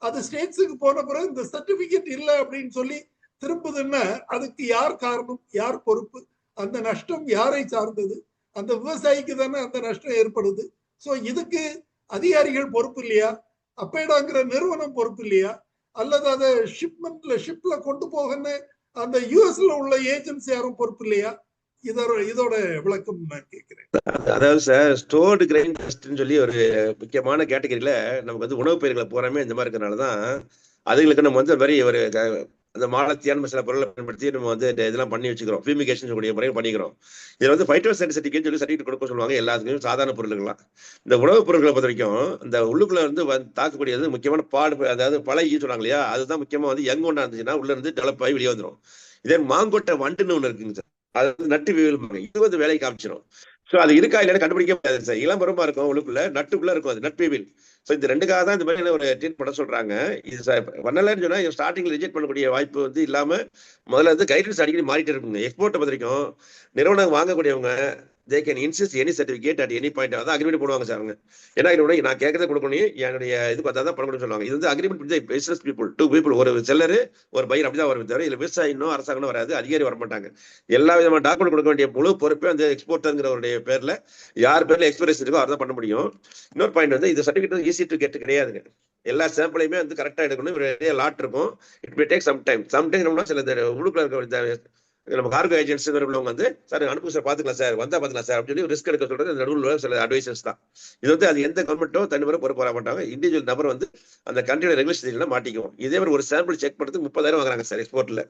அது ஸ்டேட்ஸுக்கு போன பிறகு இந்த சர்டிபிகேட் இல்லை அப்படின்னு சொல்லி திரும்புதுன்னா அதுக்கு யார் காரணம், யார் பொறுப்பு? அந்த நஷ்டம் யாரை சார்ந்தது? அந்த விவசாயிக்கு தானே அந்த நஷ்டம் ஏற்படுது. சோ இதுக்கு அதிகாரிகள் பொறுப்பு இல்லையா? அப்பேடாங்கிற நிறுவனம் பொறுப்பு இல்லையா? அல்லது அதை ஷிப்ல கொண்டு போகன்னு அந்த யூஎஸ்ல உள்ள ஏஜென்சி யாரும் பொறுப்பு இல்லையா? இதோட விளக்கம் நான் கேட்கிறேன். அதாவது சார், ஸ்டோர்டு கிரெயின் டெஸ்ட்னு சொல்லி ஒரு முக்கியமான கேட்டகரியில நமக்கு வந்து உணவு பயிர்களை போறாமே இந்த மாதிரி இருக்கிறனாலதான் அதுங்களுக்கு நம்ம வந்து மாதிரி ஒரு அந்த மாலத்தியான சில பொருளை பயன்படுத்தி நம்ம வந்து இதெல்லாம் பண்ணி வச்சுக்கிறோம். ஃபியூமிகேஷன் கூடிய முறையில் பண்ணிக்கிறோம். இதுல வந்து ஃபைட்டோசானிட்டரி சொல்லி சர்டிஃபிகேட் கொடுக்க சொல்லுவாங்க எல்லாத்துக்கும், சாதாரண பொருளுங்களாம். இந்த உணவுப் பொருட்களை பொறுத்த வரைக்கும் இந்த உள்ளுக்குள்ள வந்து தாக்கக்கூடியது முக்கியமான அதாவது பழகி சொல்றாங்க இல்லையா, அதுதான் முக்கியமா வந்து யங் ஒன்றா இருந்துச்சுன்னா உள்ள இருந்து டெவலப் ஆகி வெளியே வந்துடும். இதே மாங்கொட்டை வண்டுன்னு ஒண்ணு இருக்குங்க சார், அது வந்து நட்டு வீழ்பாங்க, இது வந்து வேலையை காமிச்சிடும். ஸோ அது இருக்கா இல்லைன்னு கண்டுபிடிக்க முடியாது சார். இளம்பரமா இருக்கும், உள்ளுக்குள்ள நட்டுக்குள்ள இருக்கும், அது நட்பீவில். ஸோ இந்த ரெண்டுக்காக தான் இந்த மாதிரி ஒரு ட்ரீட் பண்ண சொல்றாங்க. இது பண்ணலன்னு சொன்னா ஸ்டார்டிங்ல ரிஜெக்ட் பண்ணக்கூடிய வாய்ப்பு வந்து இல்லாம முதல்ல வந்து கைட்லைன்ஸ் அடிக்கடி மாறிட்டு இருக்குங்க. எக்ஸ்போர்ட்டை பொறுத்த வரைக்கும் நிறுவனம் வாங்கக்கூடியவங்க they can insist any certificate at any point. அதான் அக்ரிமெண்ட் போடுவாங்க சார். அவங்க என்ன அக்ரிமெண்ட், நான் கேட்கறத கொடுக்கணும், என்னுடைய இது பார்த்தா தான் பண்ணணும்னு சொல்லுவாங்க. இது வந்து agreement business people, two people, ஒரு செல்லரு ஒரு பையர், அப்படிதான் வரும் தவிர இதுல விவசாயினும் அரசாங்கம் வராது, அதிகாரி வரமாட்டாங்க. எல்லா விதமான டாக்குமெண்ட் கொடுக்க வேண்டிய முழு பொறுப்பே அந்த எக்ஸ்போர்ட்டருங்கிறவருடைய பேர்ல, யார் பேர்ல எக்ஸ்பீரியன்ஸ் இருக்கோ அதை பண்ண முடியும். இன்னொரு பாயிண்ட் வந்து இந்த சர்டிஃபிகேட் ஈஸி டு கெட் கிடையாதுங்க. எல்லா சாம்பிளையுமே வந்து கரெக்டா எடுக்கணும். நிறைய லாட் இருக்கும். It may take some time. சில உள்ளுக்குள்ள இருக்க நம்ம கார்கோ ஏஜென்சி உள்ளவங்க வந்து சார் அனுப்பு சார், பாத்துக்கலாம் சார், வந்தா பாத்துக்கலாம் சார் அப்படின்னு சொல்லி ரிஸ்க் எடுக்க சொல்றது நடுவில் சில அட்வைசர்ஸ் தான். இது வந்து அது எந்த கவர்மெண்ட்டோ தனிமுறை பொறுப்பு வர மாட்டாங்க. இண்டிவிஜுவல் நபர் வந்து அந்த கண்ட்ரியோட ரெகுலேஷன் மாட்டிக்கும். இதே மாதிரி ஒரு சாம்பிள் செக் பண்ணுறதுக்கு 30,000 வாங்குறாங்க சார் எக்ஸ்போர்ட்ல.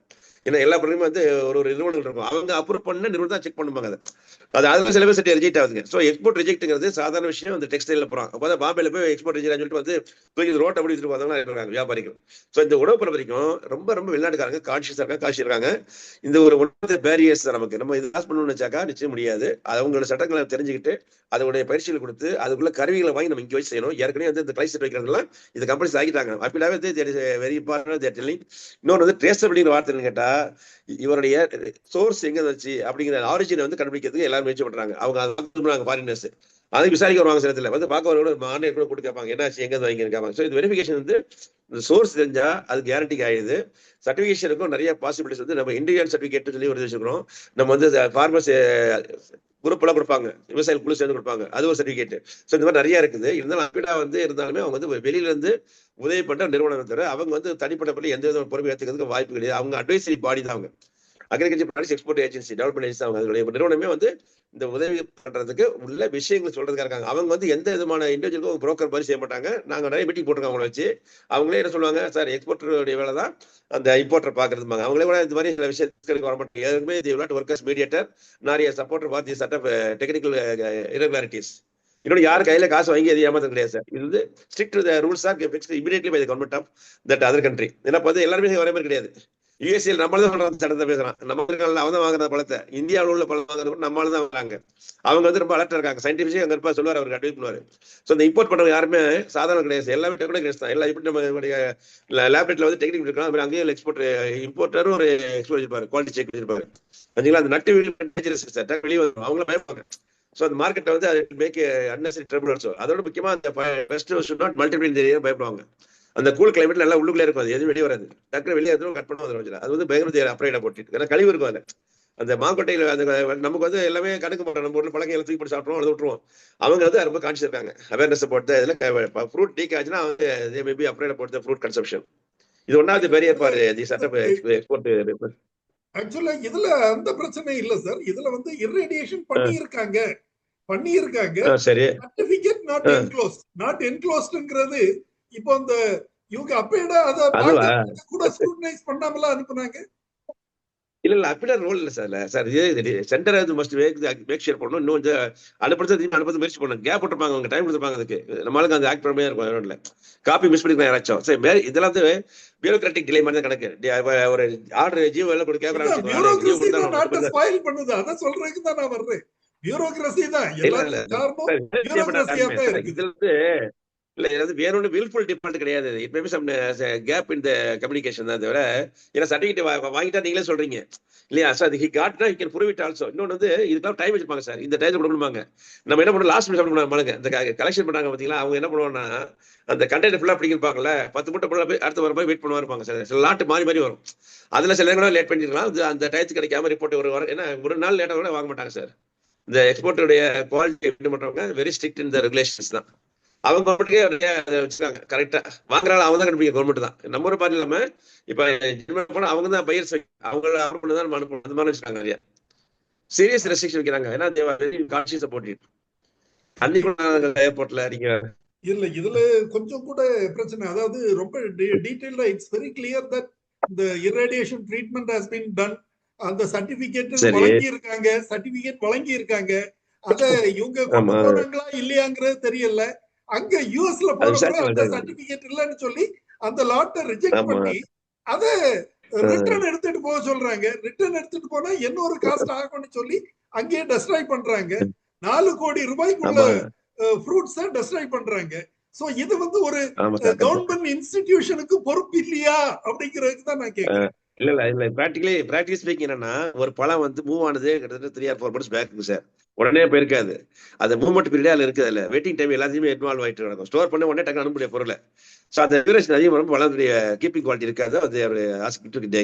ஏன்னா எல்லா பொருளுமே வந்து ஒரு நிறுவனங்கள் இருக்கும், அவங்க அப்ரூவ் பண்ண நிறுவனம் தான் செக் பண்ணுவாங்க. அது அதுல சில பேர் ரிஜெக்ட் ஆகுதுங்க. ஸோ எக்ஸ்போர்ட் ரிஜெக்ட்ங்கிறது சாதாரண விஷயம். அந்த டெக்ஸ்டைல போறோம், அப்போ பாம்பேல போய் எக்ஸ்போர்ட் ரிஜெக்ட் சொல்லிட்டு வந்து தூக்கி ரோட்டை அப்படி எடுத்துட்டு போறவங்க இருக்காங்க வியாபாரிகள். ஸோ இந்த உணவு பொறுத்த வரைக்கும் ரொம்ப ரொம்ப வெளிநாட்டுக்காரங்க கான்ஷியஸா இருக்காங்க, காட்சி இருக்காங்க. இந்த ஒரு உணவு பேரியர்ஸ் நமக்கு நம்ம இது பாஸ் பண்ணணும்னு வச்சாக்கா நிச்சயம் முடியாது. அவங்களோட சட்டங்களை தெரிஞ்சுக்கிட்டு அதோடைய பயிற்சிகள் கொடுத்து அதுக்குள்ள கருவிகளை வாங்கி நம்ம இங்கே வச்சு செய்யணும். ஏற்கனவே வந்து இந்த கிளைஸ் வைக்கிறதுலாம் இது கம்பெனிஸ் ஆகிட்டாங்க. அப்படின்னாவே வெரி இம்பார்ட்டன்ட். இன்னொன்று வந்து ட்ரேசபிலிட்டிங்கிற வார்த்தை கேட்டா, இவருடைய சோர்ஸ் எங்க வச்சு அப்படிங்கிற ஆரிஜினை வந்து கண்டுபிடிக்கிறதுக்கு எல்லாரும் முயற்சி பண்றாங்க. அவங்க ஃபாரினர்ஸ் அதுக்கு விசாரிக்க வருவாங்க. சிலத்துல வந்து பார்க்க ஆன்லைன் கூட கொடுத்து கேட்பாங்க, என்னாச்சு எங்க வாங்கி கேட்பாங்க. ஸோ இது வெரிஃபிகேஷன் வந்து சோர்ஸ் தெரிஞ்சா அது கேரண்டிக்கு ஆயிடுது. சர்டிஃபிகேஷனுக்கும் நிறைய பாசிபிலிட்டிஸ் வந்து நம்ம இண்டிவிஜுவல் சர்டிஃபிகேட் சொல்லி ஒரு வச்சுக்கிறோம். நம்ம வந்து ஃபார்மர்ஸ் குரூப் எல்லாம் கொடுப்பாங்க, விவசாயிகள் குழு சேர்ந்து கொடுப்பாங்க, அது ஒரு சர்டிஃபிகேட். ஸோ இந்த மாதிரி நிறைய இருக்குது. இருந்தாலும் அப்பீடா வந்து இருந்தாலுமே அவங்க வந்து வெளியில இருந்து உதவி பண்ற நிறுவனம் தவிர அவங்க வந்து தனிப்பட்ட எந்த வித பொறுப்பு ஏற்றுக்கிறதுக்கு வாய்ப்பு கிடையாது. அவங்க அட்வைசரி பாடி தான். அவங்க agriculture products export agency, development agency. அவங்க அதனுடைய நிறுவனமே வந்து இந்த உதவி பண்றதுக்கு உள்ள விஷயங்கள் சொல்றதுக்காக இருக்காங்க. அவங்க வந்து எந்த விதமான இண்டிவிஜுவலுக்கும் புரோக்கர் மாதிரி செய்ய மாட்டாங்க. நாங்க நிறைய மீட்டிங் போட்டிருக்கோம் அவங்கள வச்சு. அவங்களே என்ன சொல்லுவாங்க, சார் எக்ஸ்போர்ட்டருடைய வேலை தான் அந்த இம்போர்ட்டர் பாக்குறதுமாங்க. அவங்களே கூட இந்த மாதிரி சில விஷயத்துக்கு வர மாட்டாங்க. எதுவுமே தி நாட் ஒர்க்கர்ஸ் மீடியேட்டர் நிறைய supporter for the set of technical irregularities. இன்னொன்று யார் கையில காசு வாங்கி எது ஏமாத்தம் கிடையாது சார். இது வந்து strict rules are fixed immediately by the government of that other country. ஏன்னா பார்த்து எல்லாருமே ஒரே மாதிரி கிடையாது. யூஎஸ்ஏல நம்மளதான் சொல்ற சட்டத்தை பேசுறான். நம்ம அவன் தான் வாங்குற பழத்தை, இந்தியாவில் உள்ள பழம் வாங்குறது நம்மளால தான் வாங்குறாங்க. அவங்க வந்து ரொம்ப அலர்ட்டா இருக்காங்க. சயின்டிபிக் அங்க இருப்பா சொல்லுவார், அவருக்கு அட்வைஸ் பண்ணுவாரு. ஸோ இந்த இம்போர்ட் பண்றவங்க யாருமே சாதாரண கிடையாது. எல்லாமே டெக்னிக்கல் தான். எல்லாம் இப்படி நம்மளுடைய லேபரேட்டரியில் வந்து டெக்னிக் இருக்கலாம். அது மாதிரி அங்கேயும் எக்ஸ்போர்ட் இம்போர்ட்டரும் ஒரு எக்ஸ்போர்ட் வச்சிருப்பாரு, குவாலிட்டி செக் வச்சிருப்பாரு. அந்த நட்டு வெளியே அவங்கள பயப்பாங்க. ஸோ அந்த மார்க்கெட்டை வந்து மேக் அன்னெசரி ட்ரபிள் ஆல்சோ. அதோட முக்கியமா அந்த பெஸ்ட் ஷுட் நாட் மல்டிபிள் இந்த ஏரியா பயப்படுவாங்க. அந்த கூல் கிளைமேட்ல எல்லாம் உள்ளுக்குள்ளே இருக்கும், அது எதுவும் வெளியே வராது. டக்குனு வெளியே கட் பண்ணுவோம். அது வந்து பயங்கர அப்ரைடா போட்டு, ஏன்னா கழிவு இருக்கும். அதில் அந்த மாங்கொட்டையில அந்த நமக்கு வந்து எல்லாமே கணக்கு போடுறோம். நம்ம ஊர்ல பழக்கம் எல்லாம் தூக்கி போட்டு சாப்பிடுவோம், அதை விட்டுருவோம். அவங்க வந்து ரொம்ப கான்சியஸ் இருக்காங்க. அவேர்னஸ் போட்டு இதுல ஃப்ரூட் டீக் ஆச்சுன்னா அவங்க மேபி அப்ரேட் போட்டு ஃப்ரூட் கன்சம்ஷன். இது ஒன்னாவது பெரிய பாரு தி செட்டப் எக்ஸ்போர்ட். ஆக்சுவலா இதுல அந்த பிரச்சனை இல்ல சார். இதுல வந்து இர்ரேடியேஷன் பண்ணியிருக்காங்க. சரி. Certificate not enclosed. நாட் என்க்ளோஸ்ட்ங்கிறது இப்போ அந்த இவங்க அப்பேடா அத அதுவா கூட ஸ்க்ரூட்டனைஸ் பண்ணாமல அனுப்புனாங்க. இல்ல அப்படிலாம் ரோல் இல்ல சார். இது சென்டர் அது மஸ்ட் மேக் ஷேர் பண்ணணும். இன்னும் கொஞ்சம் அனுப்புறது முயற்சி பண்ணணும். கேப் விட்டுருப்பாங்க, அவங்க டைம் கொடுத்துருப்பாங்க. அதுக்கு நம்மளுக்கு அந்த ஆக்ட் பண்ணவே இருக்கும். இல்லை காப்பி மிஸ் பண்ணிக்கலாம் யாராச்சும். சரி, இதெல்லாம் வந்து பியூரோக்ராட்டிக் டிலே மாதிரி தான் கணக்கு. ஒரு ஆர்டர் ஜியோ எல்லாம் கொடுக்க பியூரோக்ரஸி தான் நாட்டை ஸ்பாயில் பண்ணுது. அத சொல்றதுக்கு தான் நான் வர்றேன். பியூரோக்ரஸி தான் எல்லாத்துக்கும் காரணம். பியூரோக்ரஸியா தான் இருக்கு. இதுல வந்து இல்ல இது வேற ஒன்று வில்ஃபுல் டிஃபால்ட் கிடையாது. It maybe some gap in the communication தான் தவிர, ஏன்னா சர்டிஃபிகேட் வாங்கிட்டா நீங்களே சொல்றீங்க இல்லையா சார். ஹி காட்னா he can prove it also. இன்னொன்று வந்து இதுக்கெல்லாம் டைம் வச்சிருப்பாங்க சார். இந்த டைம் கொடுக்கணுமாங்க. நம்ம என்ன பண்ணோம், லாஸ்ட் மினிட் பண்ணுவாங்க. இந்த கலெக்ஷன் பண்ணாங்க பார்த்தீங்களா, அவங்க என்ன பண்ணுவாங்கன்னா அந்த கண்டெய்னர் ஃபுல்லாக பிடிக்கிருப்பாங்கல்ல, 10 மூட்டை ஃபுல்லாக போய் அடுத்த வர போய் வெயிட் பண்ணுவா இருப்பாங்க சார். சில லாட்டு மாறி வரும். அதில் சில நேரம் லேட் பண்ணிருக்கலாம். அந்த டயத்துக்கு கிடைக்காம ரிப்போர்ட் ஒரு ஏன்னா ஒரு நாள் லேட்டாக கூட வாங்க மாட்டாங்க சார். இந்த எக்ஸ்போர்ட்டுடைய குவாலிட்டி எப்படி பண்றவங்க வெரி ஸ்ட்ரிக்ட் இந்த ரெகுலேஷன்ஸ் தான். அவங்க வச்சிருக்காங்க கரெக்டா. வாங்குறாள் அவங்க தான் கண்டுபிடிக்க கவர்மெண்ட் தான். நம்ம ஒரு மாதிரி இல்லாம இப்ப ஜெர்மன் போனா அவங்க தான் பயிர் அவங்க தான் அனுப்பணும். அந்த மாதிரி வச்சிருக்காங்க. நிறைய சீரியஸ் ரெஸ்ட்ரிக்ஷன் வைக்கிறாங்க. ஏன்னா கான்சியஸ் போட்டிட்டு அன்னைக்கு ஏர்போர்ட்ல நீங்க இல்ல இதுல கொஞ்சம் கூட பிரச்சனை. அதாவது ரொம்ப டீடைல்டா it's very clear that the irradiation treatment has been done. அந்த சர்டிபிகேட் வழங்கி இருக்காங்க. அத இவங்க கொண்டு போறாங்களா இல்லையாங்கிறது தெரியல. அங்க யூஎஸ்ல போறவங்க அந்த சர்டிபிகேட் இல்லன்னு சொல்லி அந்த லாட்டை ரிஜெக்ட் பண்ணி அத ரிட்டர்ன் எடுத்துட்டு போக சொல்றாங்க. ரிட்டர்ன் எடுத்துட்டு போனா இன்னொரு காஸ்ட் ஆகும்னு சொல்லி அங்கேயே டெஸ்ட்ராய் பண்றாங்க. 4 கோடி ரூபாய்க்குள்ள ஃப்ரூட்ஸை டெஸ்ட்ராய் பண்றாங்க. சோ இது வந்து ஒரு கவர்மெண்ட் இன்ஸ்டிடியூஷனுக்கு பொறுப்பு இல்லையா அப்படிங்கிறதுக்கு தான் நான் கேட்கிறேன். இல்ல பிராக்டிகலி ஸ்பீக்கிங் என்னன்னா, ஒரு பழம் வந்து மூவ் ஆனது கிட்டத்தட்ட 3 or 4 months பேக் இருக்கு சார். உடனே போயிருக்காது. அது மூவ்மெண்ட் பீரியட் அதுல இருக்குது. இல்ல வெயிட்டிங் டைம் எல்லாத்தையுமே இன்வால்வ் ஆயிட்டு நடக்கும். ஸ்டோர் பண்ண உடனே டக்கு அனுப்பக்கூடிய பொருள். ஸோ அந்த டியூரேஷன் அதிகம் வரும். பழத்துடைய கீப்பிங் குவாலிட்டி இருக்காது. அது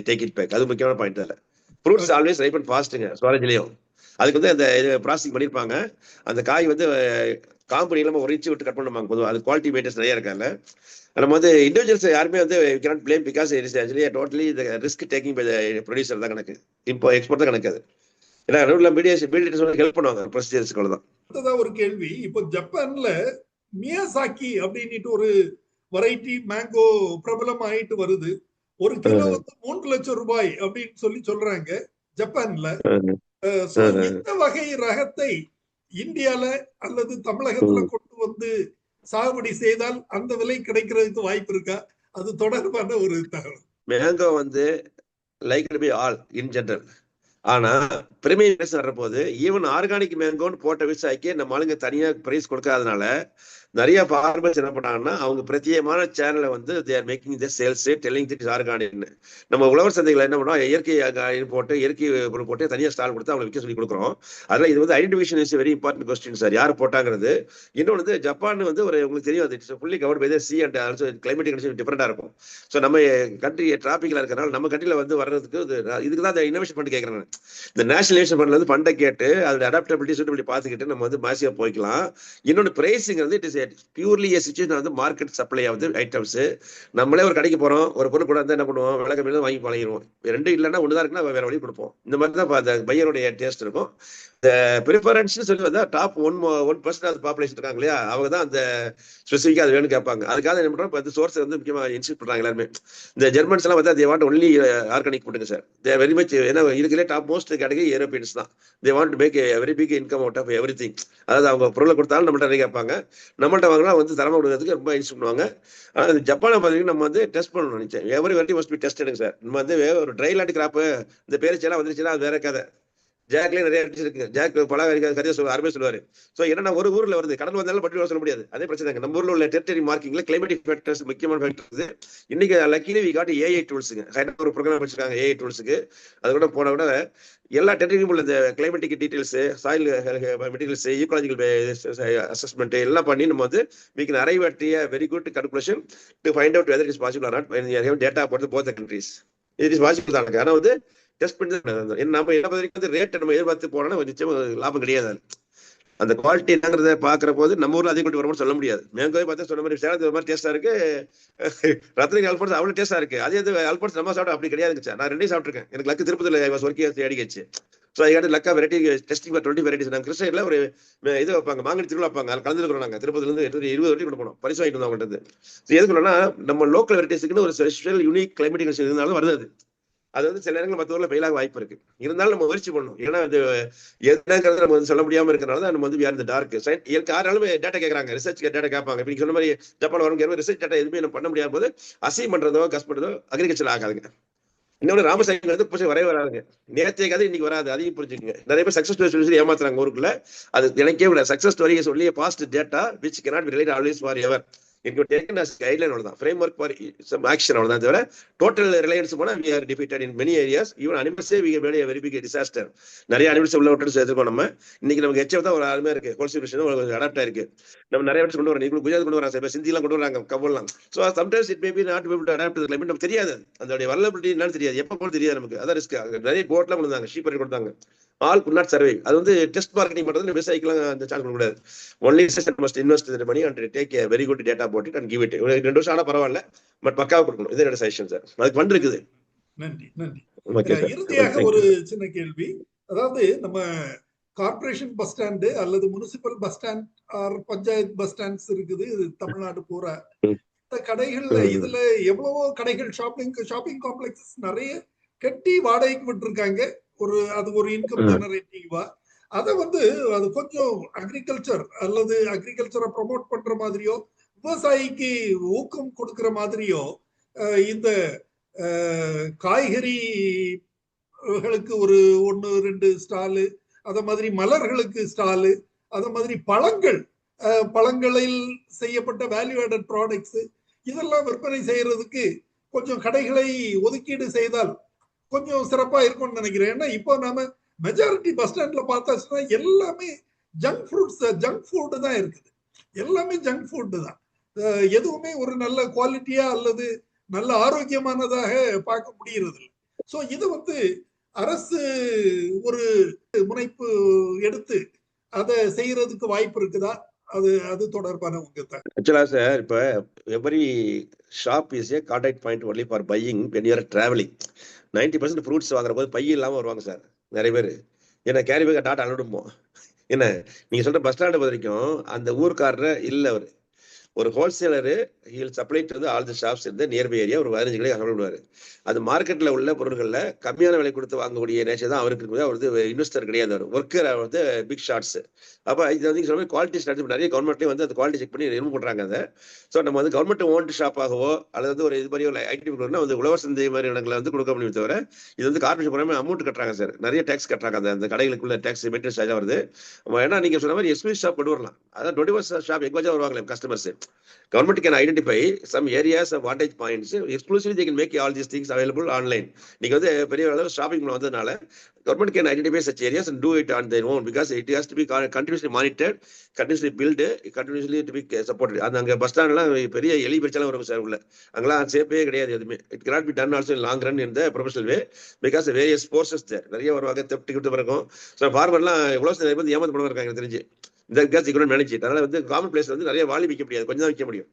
டேக் இட் பேக். அது முக்கியமான பாயிண்ட். அதில் ஃப்ரூட்ஸ் ஆல்வேஸ் ரைப்பன் ஃபாஸ்ட்டுங்க ஸ்டோரேஜ்லயும். அதுக்கு வந்து அந்த ப்ராசஸிங் பண்ணியிருப்பாங்க. அந்த காய் வந்து காம்பனி இல்லாமல் ஒரு இன்ச்சு விட்டு கட் பண்ணுவாங்க. பொதுவாக அது குவாலிட்டி மெயின்டென்ஸ் நிறைய இருக்காங்க. நம்ம வந்து இண்டிவிஜுவல்ஸ் யாருமே வந்து cannot blame because it is actually totally risk taking by producer தான் கணக்கு. இப்போ எக்ஸ்போர்ட் தான் கணக்கு. அது ஏன்னா ரூல்ல மீடியேட்டர்ஸ் ஹெல்ப் பண்ணுவாங்க ப்ரொசீஜர்ஸ்க்கு தான். அடுத்ததான் ஒரு கேள்வி. இப்போ ஜப்பான்ல மியாசாக்கி அப்படின்ட்டு ஒரு வெரைட்டி மேங்கோ பிரபலம் ஆயிட்டு வருது. ஒரு கிலோ வந்து 3 லட்சம் ரூபாய் அப்படின்னு சொல்றாங்க ஜப்பான்ல. இந்த வகை ரகத்தை இந்தியால அல்லது தமிழகத்துல கொண்டு வந்து சாகுபடி செய்தால் அந்த விலை கிடைக்கிறதுக்கு வாய்ப்பு இருக்கா? அது தொடர்பான ஒரு தகவல். மேங்கோ வந்து like to be all in general. ஆனா பிரீமியம் வர்றபோது ஈவன் ஆர்கானிக் மேங்கோன்னு போட்ட விவசாயிக்கு நம்ம ஆளுங்க தனியா பிரைஸ் கொடுக்காதனால நிறைய ஃபார்மர்ஸ் என்ன பண்ணாங்கன்னா அவங்க பிரத்யேகமான சேனலை வந்து they are making the sales telling that is ஆர்கானிக்னு. நம்ம உழவர் சந்தைகளை என்ன பண்ணுவோம், இயற்கை போட்டு இயற்கை பொருள் போட்டு தனியாக ஸ்டால் கொடுத்து அவங்க விற்க சொல்லி கொடுக்குறோம். அதனால இது வந்து identification is very important question sir. யார் போட்டாங்கிறது. இன்னொன்று வந்து ஜப்பான் வந்து ஒரு உங்களுக்கு தெரியும், அது fully covered by the sea and also climatic condition டிஃபரெண்டாக இருக்கும். ஸோ நம்ம கண்ட்ரி டிராபிக்ல இருக்கிறனால நம்ம கண்ட்ரியில் வந்து வர்றதுக்கு இதுக்கு தான் அந்த இனோவேஷன் ஃபண்ட் கேட்குறாங்க. இந்த நேஷனல் இனோவேஷன் ஃபண்ட்ல வந்து ஃபண்டை கேட்டு அதோட அடாப்டபிலிட்டி சூட்டபிலிட்டி பார்த்துக்கிட்டு நம்ம வந்து மாசியாக போய்க்கலாம். இன்னொன்று பிரைஸிங்கிறது இட் இஸ் பியூர்லி சிச்சுவேஷன் வந்து மார்க்கெட் சப்ளை ஆகுது ஐட்டம்ஸ். நம்மளே ஒரு கடைக்கு போறோம், ஒரு பொருள் கூட என்ன பண்ணுவோம், விலை கம்மியில வாங்கி பழகிடுவோம். ரெண்டு இல்லைன்னா ஒண்ணுதான் இருக்குன்னா வேற வழி கொடுப்போம். இந்த மாதிரி தான் அந்த பையனுடைய டேஸ்ட் இருக்கும். இந்த ப்ரிஃபரன்ஸ் சொல்லி வந்தா டாப் 1% ஆஃப் பாப்புலேஷன் இருக்காங்க இல்லையா, அவங்க தான் அந்த ஸ்பெசிஃபிக்கா அது வேணும்னு கேட்பாங்க. அதுக்காக என்ன பண்றோம், இப்போ சோர்ஸ் வந்து முக்கியமா இன்ஸ்டியூட் பண்றாங்க எல்லாருமே. இந்த ஜெர்மன்ஸ் எல்லாம் வந்து தே வாண்ட் ஒன்லி ஆர்கானிக் போட்டுங்க சார். தே வெரி மச் ஏன்னா இதுக்குள்ளே டாப் மோஸ்ட் கேட்டகரி யூரோப்பியன்ஸ் தான். They want to make very big income out of everything. அதாவது அவங்க பொருளை கொடுத்தாலும் நம்மள்ட்ட நிறைய கேட்பாங்க. நம்மள்ட்ட வாங்கினா வந்து தரமா கொடுக்கறதுக்கு ரொம்ப இன்ஸ்ட் பண்ணுவாங்க. ஆனால் ஜப்பானை பார்த்தீங்கன்னா நம்ம வந்து டெஸ்ட் பண்ணணும். நினைச்சேன் every variety must be test எடுங்க சார். நம்ம வந்து ஒரு ட்ரை லேண்ட் கிராப்பு இந்த பேரிச்செல்லாம் வந்துருச்சுன்னா அது வேற கதை. ஜாக்லேயே நிறைய இருக்கு. ஜாக் பல கதையை சொல்லுவார், அருமையாக சொல்லுவார். ஸோ என்னன்னா ஒரு ஊரில் வருது, கடல் வந்தாலும் பட்டி சொல்ல முடியாது. அதே பிரச்சனை நம்ம ஊரில் உள்ள டெரிட்டரி மார்க்கிங்ல கிளைமேட்டிக் ஃபேக்டர்ஸ் முக்கியமான ஃபேக்டர்ஸ். இன்னைக்கு லக்கிலி வி காட் ஏஐ டூல்ஸுங்க. ஒரு ப்ரோக்ராம் வச்சிருக்காங்க ஏஐ டூல்ஸுக்கு. அது கூட போன விட எல்லா டெரிட்டரியும் உள்ள இந்த climatic details, soil materials, ecological assessment எல்லாம் பண்ணி நம்ம வந்து we can arrive at a very good conclusion to find out whether it is possible or not when you have data about both the countries. It is possible தான். ஆனால் வந்து test பண்ணி நம்ம என்ன வரைக்கும் வந்து ரேட் நம்ம எதிர்பார்த்து போனோம்னா நிச்சயம் லாபம் கிடையாது. அந்த குவாலிட்டி என்னங்கிறத பாக்குற போது நம்ம ஊர்ல அதிக குவாலிட்டி வரும்னு சொல்ல முடியாது. மேங்கோவே பார்த்தா சொன்ன மாதிரி சேலத்து மாதிரி டேஸ்டா இருக்கு, ரத்னகிரி அல்போன்ஸ் அவ்வளவு டேஸ்டா இருக்கு. அதே அல்போன்ஸ் நம்ம சாப்பிட்டா அப்படி கிடையாதுங்க சார். நான் 2 சாப்பிட்டுருக்கேன். எனக்கு லக்கு திருப்பதியில் ஒர்க்கி அடிக்கச்சு. ஸோ ஐ ஹேட் லக்கா வெரைட்டி டெஸ்டிங் ஃபார் 20 வெரைட்டிஸ். நாங்கள் கிருஷ்ணகிரியில் ஒரு இது வைப்பாங்க, மாங்கனி திருவிழா வைப்பாங்க. அதில் கலந்துருக்கிறோம். நாங்கள் திருப்பதிலேருந்து 20 வெரைட்டி கொண்டு போனோம், பரிசு வாங்கிட்டு வந்தோம் அவங்கள்ட்ட. எது சொல்லணும்னா நம்ம லோக்கல் வெரைட்டிஸ்க்குன்னு ஒரு ஸ்பெஷல் யூனிக் கிளைமேட்டிக் இருந்தாலும் வருது. அது வந்து சில நேரங்கள் மற்ற ஊர்ல ஃபெயிலாக வாய்ப்பு இருக்கு. இருந்தாலும் நம்ம முயற்சி பண்ணணும். ஏன்னா அது என்னங்கிறது நம்ம வந்து சொல்ல முடியாம இருக்கிறனால தான் நம்ம வந்து விஆர் இந்த டார்க் சைட். யாராலும் டேட்டா கேட்கறாங்க, ரிசர்ச் டேட்டா கேட்பாங்க. இப்போ நீங்க சொன்ன மாதிரி ஜப்பான் வரும் ரிசர்ச் டேட்டா எதுவுமே நம்ம பண்ண முடியாத போது அசைன் பண்றதோ கஸ் பண்றதோ அக்ரிகல்ச்சர் ஆகாதுங்க. இன்னொரு ராமசாமி வந்து புதுசு வரவே வராதுங்க. நேற்றைய கதை இன்னைக்கு வராது, அதையும் புரிஞ்சுக்கங்க. நிறைய பேர் சக்சஸ் ஸ்டோரி சொல்லி ஏமாத்துறாங்க ஊருக்குள்ள. அது எனக்கே விட சக்சஸ் ஸ்டோரியை சொல்லி past data which cannot be related always for ever. It was taken as guideline அவ்வளவுதான், framework for some action அவ்வளவுதான். தவிர டோட்டல் ரிலையன்ஸ் போனா we are defeated in many areas. Even animals say we made a very big disaster. நிறைய animals உள்ள விட்டு சேர்த்துக்கோம். நம்ம இன்னைக்கு நமக்கு எச்ச தான் ஒரு ஆளுமே இருக்கு, கோல்சிபிஷன் அடாப்ட் ஆயிருக்கு. நம்ம நிறைய இடத்துல கொண்டு வரோம். குஜராத் கொண்டு வராங்க, சிந்திலாம் கொண்டு வராங்க, கபல்லாம். So sometimes it may be not able to adapt to the climate. நமக்கு தெரியாது அதோட வல்லபிலிட்டி என்னன்னு தெரியாது, எப்போ போல தெரியாது நமக்கு. அதான் ரிஸ்க். நிறைய கோட்லாம் கொண்டு வந்தாங்க, ஷீப் கொடுத்தாங்க. All could not survey. அது வந்து டெஸ்ட் மார்க்கெட்டிங் பண்றது விவசாயிக்கெல்லாம் அந்த சான்ஸ் கொடுக்க கூடாது. Only must invest money and take a very good data about it and give it. 2 வருஷம் ஆனா பரவாயில்ல, பட் பக்காவா கொடுக்கணும். இது என்னோட சஜஷன் சார். அதுக்கு ஃபண்ட் இருக்குது. நன்றி நன்றி. இறுதியாக ஒரு சின்ன கேள்வி. அதாவது நம்ம கார்பரேஷன் பஸ் ஸ்டாண்டு அல்லது municipal bus stand or panchayat bus stands இருக்குது தமிழ்நாடு பூரா. இந்த கடைகள்ல இதுல எவ்வளவோ கடைகள், ஷாப்பிங் காம்ப்ளெக்ஸஸ் நிறைய கட்டி வாடகைக்கு விட்டுருக்காங்க. அது ஒரு இன்கம் ஜெனரேட்டிவா. அதை வந்து அது கொஞ்சம் அக்ரிகல்ச்சர் அல்லது அக்ரிகல்ச்சரை ப்ரொமோட் பண்ற மாதிரியோ விவசாயிக்கு ஊக்கம் கொடுக்கிற மாதிரியோ இந்த காய்கறிகளுக்கு ஒரு 1-2 ஸ்டாலு, அத மாதிரி மலர்களுக்கு ஸ்டாலு, அத மாதிரி பழங்களில் செய்யப்பட்ட வேல்யூ ஆடட் ப்ராடக்ட்ஸ் இதெல்லாம் விற்பனை செய்யறதுக்கு கொஞ்சம் கடைகளை ஒதுக்கீடு செய்தால் கொஞ்சம் சிறப்பா இருக்கும்னு நினைக்கிறேன். ஏன்னா இப்போ நாம மெஜாரிட்டி பஸ் ஸ்டாண்ட்ல பார்த்தாச்சுன்னா எல்லாமே ஜங்க் ஃபுட் தான் இருக்குது. எல்லாமே ஜங்க் ஃபுட் தான். எதுவுமே ஒரு நல்ல குவாலிட்டியா அல்லது நல்ல ஆரோக்கியமானதாக பார்க்க முடியறது இல்லை. ஸோ இது வந்து அரசு ஒரு முனைப்பு எடுத்து அதை செய்யறதுக்கு வாய்ப்பு இருக்குதா? அது தொடர்பான உங்க ஆக்சுவலா சார், இப்ப every shop is a contact point only for buying when you are travelling. 90% fruits வாங்குற போது பைய இல்லாம வருவாங்க சார் நிறைய பேர். ஏன்னா கேரி பேக் டாட்டா அனுடுப்போம். என்ன நீங்க சொல்ற பஸ் ஸ்டாண்ட் வரைக்கும் அந்த ஊர்க்காரர் இல்ல, அவரு ஒரு wholesaler. He'll supply to all the shops இந்த நியர்பை ஏரியா. ஒரு 15 கடை சப்ளை பண்ணுவாரு. அது மார்க்கெட்ல உள்ள பொருட்கள்ல கம்மியான விலை கொடுத்து வாங்கக்கூடிய நேச்சர் தான் அவருக்கு இருக்குது. அவர் இன்வெஸ்டர் கிடையாது, அவர் ஒர்க்கர் வந்து பிக் ஷாட்ஸ். அப்ப இது வந்து சொல்ல குவாலிட்டி ஸ்டாண்டர்ட் நிறைய கவர்மெண்ட்லேயே வந்து அந்த குவாலிட்டி செக் பண்ணி ரிமூவ் பண்றாங்க அதை. ஸோ நம்ம வந்து கவர்மெண்ட் ஓன்ட் ஷாப்பாகவோ அல்லது வந்து ஒரு இது மாதிரி ஒரு ஐடி வந்து உழவர் சந்தை மாதிரி இடங்களை வந்து கொடுக்க முடியும். தவிர இது வந்து கார்பரேஷன் மூலமே அமௌண்ட் கட்டுறாங்க சார், நிறைய டேக்ஸ் கட்டுறாங்க. அந்த கடைகளுக்குள்ள டேக்ஸ் மெயின்டெனன்ஸ் சார்ஜா வருது. ஏன்னா நீங்க சொன்ன மாதிரி எஸ்பி ஷாப் கொண்டு வரலாம். அதான் 24 ஷாப் எங்க வச்சா வருவாங்களே customers. Government can identify some areas of vantage points. Exclusively they can make all these things available online. நீங்க வந்து பெரிய அளவு ஷாப்பிங் வந்ததுனால government can identify such areas and do it on their own because it has to be continuously monitored, continuously built, continuously to be supported. அந்த அங்க bus ஸ்டாண்ட்லாம் பெரிய எலி பிரச்சனை வரும் சார். உள்ள அங்கெல்லாம் சேஃபே கிடையாது எதுவுமே. It cannot be done also in long run in the professional way because various forces there. நிறைய வருவாங்க, தெப்ட் இருக்கும். ஸோ ஃபார்மர்லாம் எவ்வளோ நிறைய பேர் ஏமாந்து பணம் இருக்காங்க தெரிஞ்சு. இந்த கேஸ் இக்கணும் மேனேஜ். அதனால வந்து காமன் பிளேஸ்ல வந்து நிறைய வாலி விற்க முடியாது, கொஞ்சம் தான் விற்க முடியும்.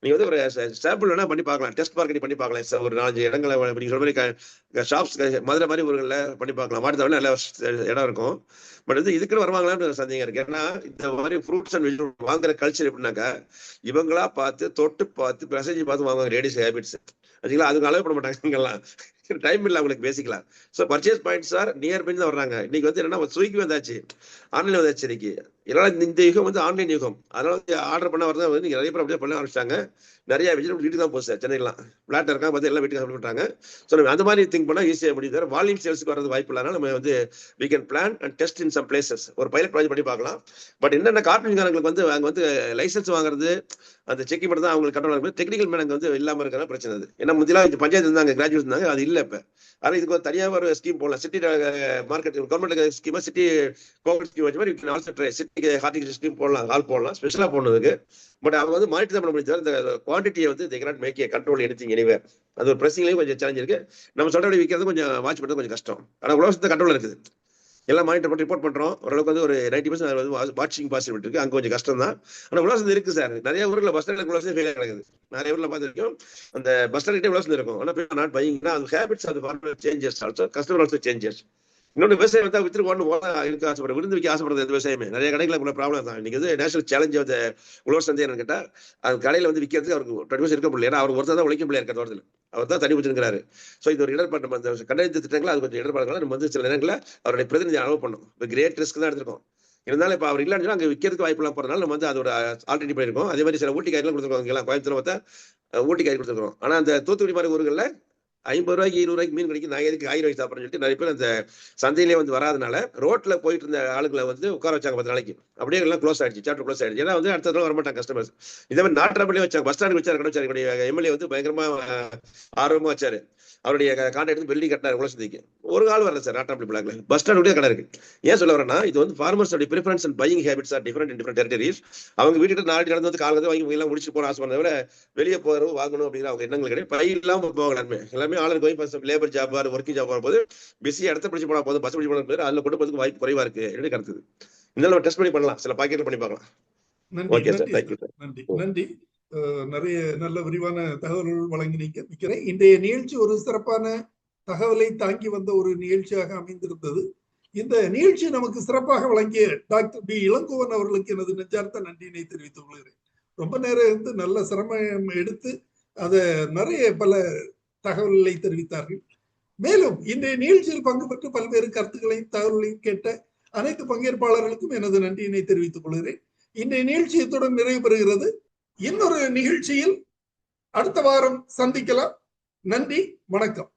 நீங்க வந்து ஒரு சாம்பிள் வேணா பண்ணி பார்க்கலாம், டெஸ்ட் மார்க்கெட்டிங் பண்ணி பார்க்கலாம் சார். ஒரு 4 இடங்களை நீங்க சொல்ற மாதிரி ஷாப்ஸ் மதுரை மாதிரி ஊர்களில் பண்ணி பார்க்கலாம். மாட்டுத்தாவில் நல்ல இடம் இருக்கும். பட் வந்து இதுக்குன்னு வருவாங்களான்னு சந்தேகம் இருக்கு. ஏன்னா இந்த மாதிரி ஃப்ரூட்ஸ் அண்ட் வெஜிடபிள் வாங்குற கல்ச்சர் எப்படின்னாக்கா இவங்களா பார்த்து தொட்டு பார்த்து மெசேஜ் பார்த்து வாங்குவாங்க. லேடிஸ் ஹேபிட்ஸ் அதுங்களா அதுக்கு அளவு பண்ண மாட்டாங்க. இங்கெல்லாம் டைம் இல்லை அவங்களுக்கு பேசிக்கலாம். So purchase points are nearby தான் வர்றாங்க. இன்னைக்கு வந்து என்னன்னா ஸ்விக்கி வந்தாச்சு, ஆன்லைன் வந்தாச்சு. இன்னைக்கு இதெல்லாம் இந்த யுகம் வந்து ஆன்லைன் யுகம். அதனால வந்து ஆர்டர் பண்ண வரதான் வந்து நிறைய பேர் அப்படியே பண்ண ஆரம்பிச்சிட்டாங்க. நிறைய வெஜிடபிள் வீட்டுக்கு தான் போகுது சார். சென்னைலாம் பிளாட் இருக்கா பார்த்து எல்லாம் வீட்டுக்கு சாப்பிட்டுட்டாங்க. ஸோ நம்ம அந்த மாதிரி திங்க் பண்ணால் ஈஸியாக முடியுது. வால்யூம் சேல்ஸுக்கு வரது வாய்ப்பு இல்லாதனால நம்ம வந்து we can plan and test in some places. ஒரு பைலட் ப்ராஜெக்ட் பண்ணி பார்க்கலாம். பட் என்னென்ன கார்பரேஷன்காரங்களுக்கு வந்து அங்கே வந்து லைசன்ஸ் வாங்குறது அந்த செக்கிங் மட்டும் தான் அவங்களுக்கு கண்ட்ரோல் இருக்கும். டெக்னிக்கல் மேன் அங்கே வந்து இல்லாமல் இருக்கிற பிரச்சனை அது. ஏன்னா முந்திலாம் பஞ்சாயத்து இருந்தாங்க, கிராஜுவேட் இருந்தாங்க, அது இல்லை இப்போ. ஆனால் இதுக்கு ஒரு தனியாக ஒரு ஸ்கீம் போடலாம். City market government schema city cooperative scheme வச்ச மாதிரி also try city horticulture scheme போடலாம், ஆள் போடலாம் ஸ்பெஷலாக போனதுக்கு. பட் அவங்க வந்து மானிட்டர் தான் பண்ண முடியாது, இந்த குவான்டிட்டியை வந்து they cannot make a control anything anywhere. அது ஒரு ப்ரெஸிங்லேயும் கொஞ்சம் சேலஞ்ச் இருக்கு. நம்ம சொல்றபடி விற்கிறது கொஞ்சம் வாட்ச் பண்ணுறது கொஞ்சம் கஷ்டம். ஆனால் உலகத்தை கண்ட்ரோல் இருக்குது, எல்லாம் மானிட்டர் பண்ணி ரிப்போர்ட் பண்றோம். ஓரளவுக்கு வந்து ஒரு 90% வந்து வாட்சிங் பாசிபிலிட்டி இருக்கு. அங்கே கொஞ்சம் கஷ்டம் தான். ஆனால் உலகம் இருக்கு சார். நிறைய ஊரில் பஸ் ஸ்டாண்ட் உலகம் ஃபெயிலியர் நடக்குது. நிறைய ஊரில் பார்த்துருக்கோம், அந்த பஸ் ஸ்டாண்ட் உலகம் இருக்கும். ஆனால் நாட் பையிங்னா அது ஹேபிட்ஸ் அது farmer changes, also customer also changes. இன்னொன்று விவசாயம் வந்து வித்துட்டு ஒன்று போல இருக்க ஆசைப்படுற, விருந்து வைக்க ஆசைப்படுறது எந்த விவசாயமே. நிறைய கடைகளில் உள்ள ப்ராப்ளம் தான். இன்னைக்கு வந்து நேஷனல் சேலஞ்ச் அந்த உழவர் சந்தை என்னன்னு கேட்டால், அந்த கடையில் வந்து விற்கிறதுக்கு அவருக்கு 20% இருக்க முடியல. ஏன்னா அவர் ஒருத்தர் தான் உழைக்க முடியல இருக்கிற தோட்டத்தில், அவர் தான் தனி வச்சிருக்கிறாரு. ஸோ இது ஒரு இடர்பாடு. நம்ம அந்த கண்டறிந்த திட்டங்கள் அது கொஞ்சம் இடர்பாடுகள் நம்ம வந்து சில நேரங்களில் அவருடைய பிரதிநிதி அலோவ் பண்ணணும். இப்போ கிரேட் ரிஸ்க் தான் எடுத்திருக்கோம். இருந்தாலும் இப்போ அவர் இல்லைன்னு அங்கே விற்கிறதுக்கு வாய்ப்புலாம் போகிறதுனால நம்ம வந்து அதோட ஆல்ரெடி பண்ணியிருக்கோம். அதே மாதிரி சில ஊட்டி காய்கறிலாம் கொடுத்துருக்கோம். இங்கெல்லாம் கோயம்புத்தூர் பார்த்தா ஊட்டி காய்கறி கொடுத்துருக்கோம். ஆனால் அந்த தூத்துக்குடி மாதிரி ஊர்களில் 50 ரூபாய்க்கு 20 ரூபாய்க்கு மீன் கிடைக்கும். நான் எதுக்கு 1000 ரூபாய்க்கு சாப்பிட்றேன்னு சொல்லிட்டு நிறைய பேர் அந்த சந்தையிலே வந்து வராதனால ரோட்ல போயிட்டு இருந்த ஆளுங்களை வந்து உட்கார வச்சாங்க 10 நாளைக்கு. அப்படியே எல்லாம் க்ளோஸ் ஆயிடுச்சு, சாப்டர் க்ளோஸ் ஆயிடுச்சு. ஏன்னா வந்து அடுத்த தடவை வரமாட்டாங்க கஸ்டமர்ஸ். இதே மாதிரி நாட்டாப்பிலே வச்சாங்க, பஸ் ஸ்டாண்டுக்கு வச்சாரு, கடை வச்சாரு. எம்எல்ஏ வந்து பயங்கரமா ஆர்வமா வச்சாரு. அவருடைய கான்ட்ராக்ட் வந்து பில்டிங் கட்டினார் உலகத்துக்கு. ஒரு ஆள் வரல சார் நாட்டாப்பள்ளி பிளாக்ல. பஸ் ஸ்டாண்ட் கடை இருக்கு. ஏன் சொல்ல வரேன்னா, இது வந்து farmers preference and buying habits R different in different territories. அவங்க வீட்டுக்கு நாளைக்கு நடந்து வந்து காலையில் வாங்கி எல்லாம் முடிச்சு போன ஆசை பண்ணதை விட வெளியே போகிறோம் வாங்கணும் அப்படிங்கிற அவங்க எண்ணங்கள் கிடையாது. பை இல்லாமல் போகலாமே. எல்லாமே ஆளுக்கு போய் லேபர் ஜாப் ஒர்க்கிங் ஜாப் வரும்போது பிஸியாக இடத்த பிடிச்சி போனால் போதும், பஸ் பிடிச்சி போன போது அதில் கொண்டு போகிறதுக்கு வாய்ப்பு குறைவா இருக்கு என்று கருத்துது. இருந்தாலும் நம்ம டெஸ்ட் பண்ணி பண்ணலாம், சில பாக்கெட் பண்ணி பார்க்கலாம். Okay sir, thank you sir. நன்றி நன்றி. நிறைய நல்ல விரிவான தகவல்கள் வழங்கினீங்க. நினைக்கிறேன் இன்றைய நிகழ்ச்சி ஒரு சிறப்பான தகவலை தாங்கி வந்த ஒரு நிகழ்ச்சியாக அமைந்திருந்தது. இந்த நிகழ்ச்சி நமக்கு சிறப்பாக வழங்கிய டாக்டர் பி இளங்கோவன் அவர்களுக்கு எனது நெஞ்சார்த்த நன்றியினை தெரிவித்துக் கொள்கிறேன். ரொம்ப நேரம் இருந்து நல்ல சிரமம் எடுத்து அதை நிறைய பல தகவல்களை தெரிவித்தார்கள். மேலும் இன்றைய நிகழ்ச்சியில் பங்கு பெற்று பல்வேறு கருத்துக்களையும் தகவல்களையும் கேட்ட அனைத்து பங்கேற்பாளர்களுக்கும் எனது நன்றியினை தெரிவித்துக் கொள்கிறேன். இன்றைய நிகழ்ச்சியத்துடன் நிறைவு பெறுகிறது. இன்னொரு நிகழ்ச்சியில் அடுத்த வாரம் சந்திக்கலாம். நன்றி, வணக்கம்.